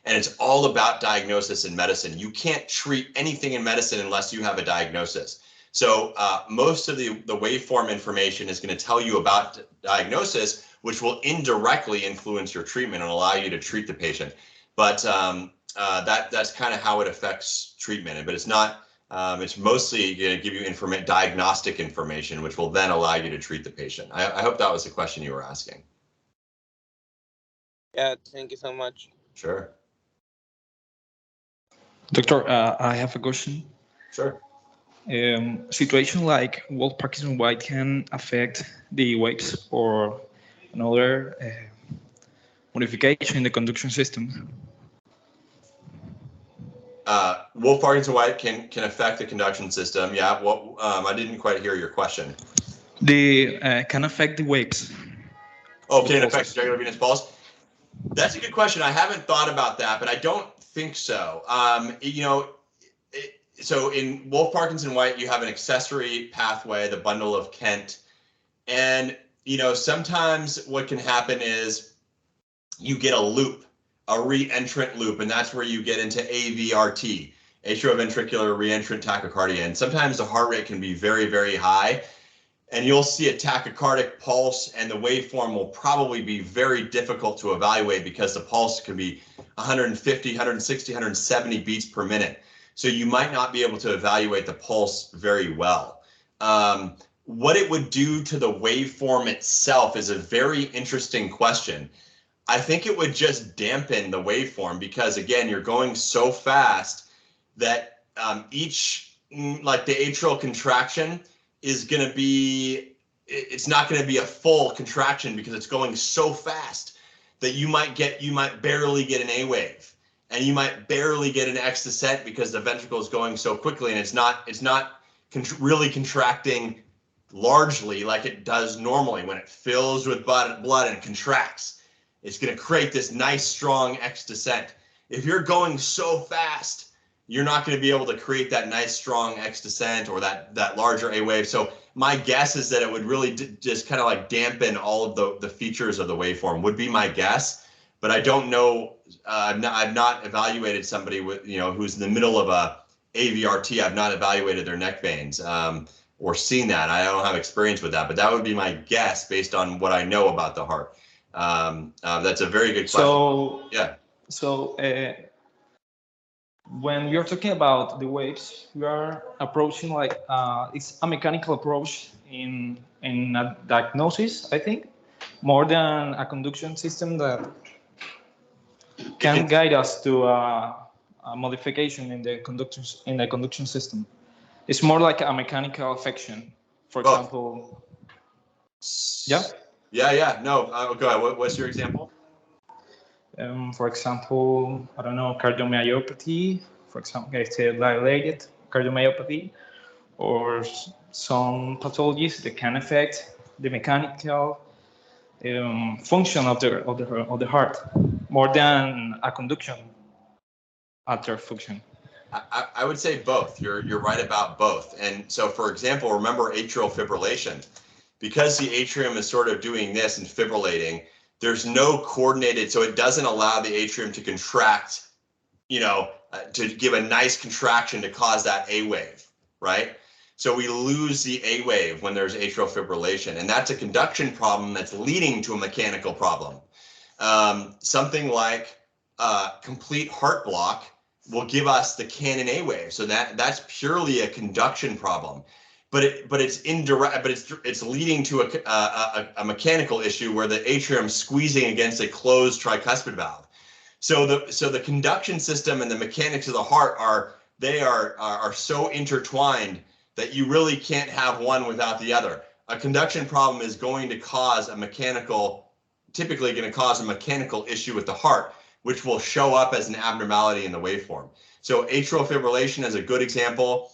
And it's all about diagnosis in medicine. You can't treat anything in medicine unless you have a diagnosis. So most of the waveform information is going to tell you about diagnosis, which will indirectly influence your treatment and allow you to treat the patient. But that's kind of how it affects treatment. But it's not, it's mostly going to give you diagnostic information, which will then allow you to treat the patient. I hope that was the question you were asking. Yeah, thank you so much. Sure. Doctor, I have a question. Sure. Situation like Wolff Parkinson White can affect the waves or another modification in the conduction system. Wolff Parkinson White can affect the conduction system. Yeah. Well, I didn't quite hear your question. The can affect the waves. Oh, can it affect the jugular venous pulse? That's a good question. I haven't thought about that, but I don't think so. You know, so in Wolff Parkinson White, you have an accessory pathway, the bundle of Kent, and you know, sometimes what can happen is you get a loop, a re-entrant loop, and that's where you get into AVRT, atrioventricular reentrant tachycardia. And sometimes the heart rate can be very, very high, and you'll see a tachycardic pulse, and the waveform will probably be very difficult to evaluate because the pulse could be 150, 160, 170 beats per minute. So you might not be able to evaluate the pulse very well. What it would do to the waveform itself is a very interesting question. I think it would just dampen the waveform because, again, you're going so fast that like the atrial contraction is going to be, it's not going to be a full contraction because it's going so fast that you might barely get an A wave, and you might barely get an X descent because the ventricle is going so quickly, and it's not really contracting largely like it does normally when it fills with blood and contracts. It's going to create this nice strong X descent. If you're going so fast you're not going to be able to create that nice strong X descent or that larger A wave. So my guess is that it would really just kind of like dampen all of the features of the waveform would be my guess, but I don't know. I've not evaluated somebody with, who's in the middle of a AVRT. I've not evaluated their neck veins or seen that. I don't have experience with that, but that would be my guess based on what I know about the heart. That's a very good question. So yeah. So when you're talking about the waves, we are approaching like it's a mechanical approach in a diagnosis, I think, more than a conduction system that can guide us to a modification in the conduction system. It's more like a mechanical affection, for example. Yeah. Yeah. No, go ahead. What's your example? For example, I don't know, cardiomyopathy, for example, it's a dilated cardiomyopathy, or some pathologies that can affect the mechanical function of the heart more than a conduction alter function. I would say both. You're right about both. And so, for example, remember atrial fibrillation, because the atrium is sort of doing this and fibrillating. There's no coordinated, so it doesn't allow the atrium to contract, to give a nice contraction to cause that A wave, right? So we lose the A wave when there's atrial fibrillation, and that's a conduction problem that's leading to a mechanical problem. Something like complete heart block will give us the Cannon A wave, so that's purely a conduction problem. But it's indirect. But it's leading to a mechanical issue where the atrium squeezing against a closed tricuspid valve. So the conduction system and the mechanics of the heart are so intertwined that you really can't have one without the other. A conduction problem is typically going to cause a mechanical issue with the heart, which will show up as an abnormality in the waveform. So atrial fibrillation is a good example.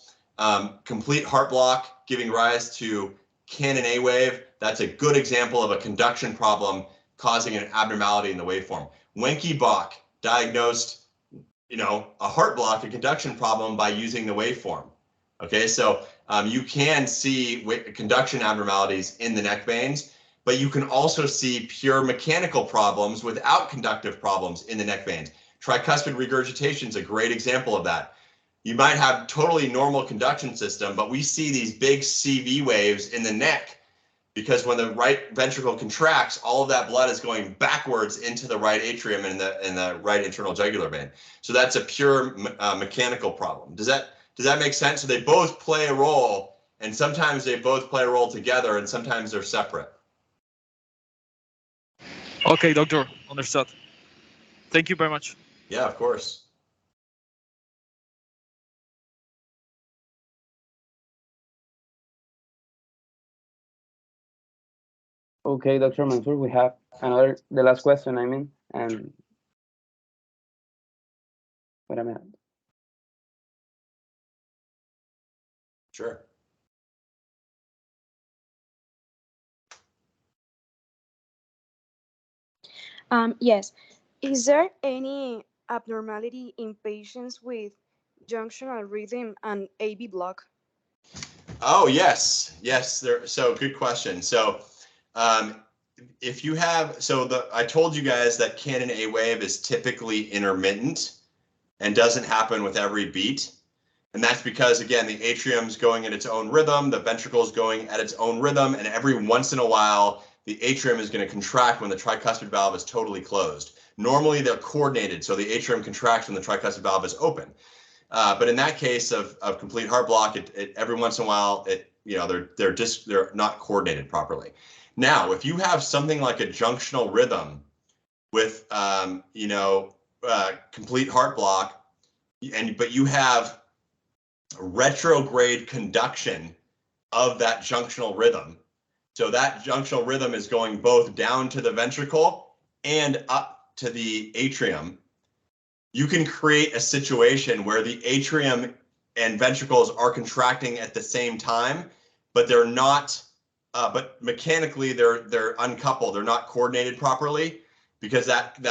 Complete heart block giving rise to Cannon A wave. That's a good example of a conduction problem causing an abnormality in the waveform. Wenke-Bach diagnosed, a heart block, a conduction problem by using the waveform. Okay, so you can see conduction abnormalities in the neck veins, but you can also see pure mechanical problems without conductive problems in the neck veins. Tricuspid regurgitation is a great example of that. You might have totally normal conduction system, but we see these big CV waves in the neck because when the right ventricle contracts, all of that blood is going backwards into the right atrium and the right internal jugular vein. So that's a pure mechanical problem. Does that make sense? So they both play a role, and sometimes they both play a role together, and sometimes they're separate. Okay, doctor, understood. Thank you very much. Yeah, of course. Okay, Dr. Mansoor, we have the last question, and wait a minute. Sure. Yes. Is there any abnormality in patients with junctional rhythm and AV block? Oh, yes. So good question. So if you have, I told you guys that Cannon A wave is typically intermittent and doesn't happen with every beat. And that's because, again, the atrium's going at its own rhythm, the ventricle's going at its own rhythm, and every once in a while, the atrium is going to contract when the tricuspid valve is totally closed. Normally, they're coordinated, so the atrium contracts when the tricuspid valve is open. But in that case of complete heart block, every once in a while, they're not coordinated properly. Now, if you have something like a junctional rhythm with complete heart block, but you have retrograde conduction of that junctional rhythm. So that junctional rhythm is going both down to the ventricle and up to the atrium. You can create a situation where the atrium and ventricles are contracting at the same time, but they're not. But mechanically, they're uncoupled. They're not coordinated properly because that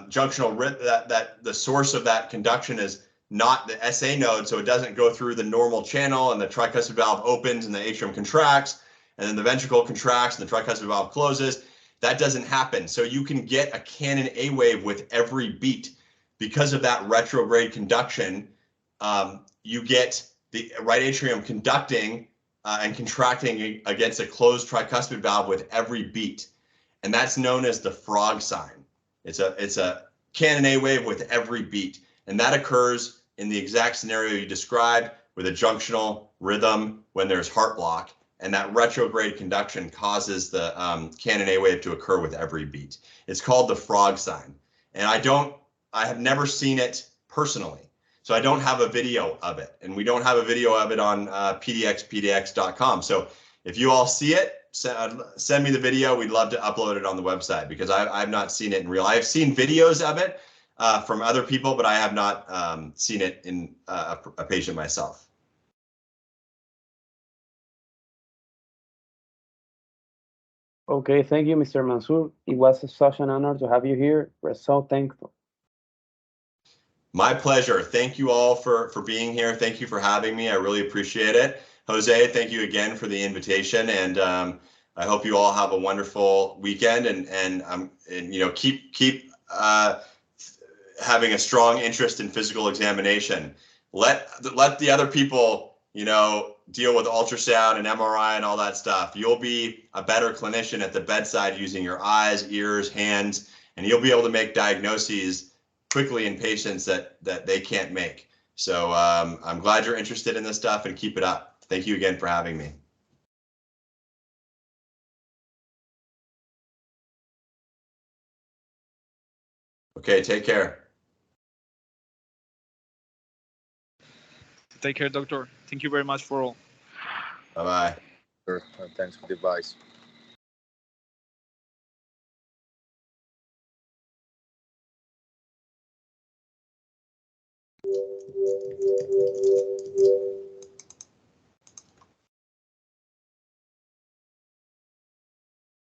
junctional rhythm, that the source of that conduction is not the SA node, so it doesn't go through the normal channel and the tricuspid valve opens and the atrium contracts and then the ventricle contracts and the tricuspid valve closes. That doesn't happen. So you can get a Canon A wave with every beat. Because of that retrograde conduction, you get the right atrium conducting and contracting against a closed tricuspid valve with every beat. And that's known as the frog sign. It's a Canon A wave with every beat. And that occurs in the exact scenario you described with a junctional rhythm when there's heart block. And that retrograde conduction causes the Canon A wave to occur with every beat. It's called the frog sign. And I have never seen it personally. So I don't have a video of it. And we don't have a video of it on pdx.com. So if you all see it, send me the video. We'd love to upload it on the website because I've not seen it in real. I've seen videos of it from other people, but I have not seen it in a patient myself. Okay, thank you, Mr. Mansoor. It was such an honor to have you here. We're so thankful. My pleasure. Thank you all for being here. Thank you for having me. I really appreciate it. Jose, thank you again for the invitation, and I hope you all have a wonderful weekend. And you know, keep having a strong interest in physical examination. Let the other people, you know, deal with ultrasound and MRI and all that stuff. You'll be a better clinician at the bedside using your eyes, ears, hands, and you'll be able to make diagnoses quickly in patients that they can't make. So I'm glad you're interested in this stuff, and keep it up. Thank you again for having me. Okay, take care. Take care, doctor. Thank you very much for all. Bye-bye. Sure. Thanks for the advice.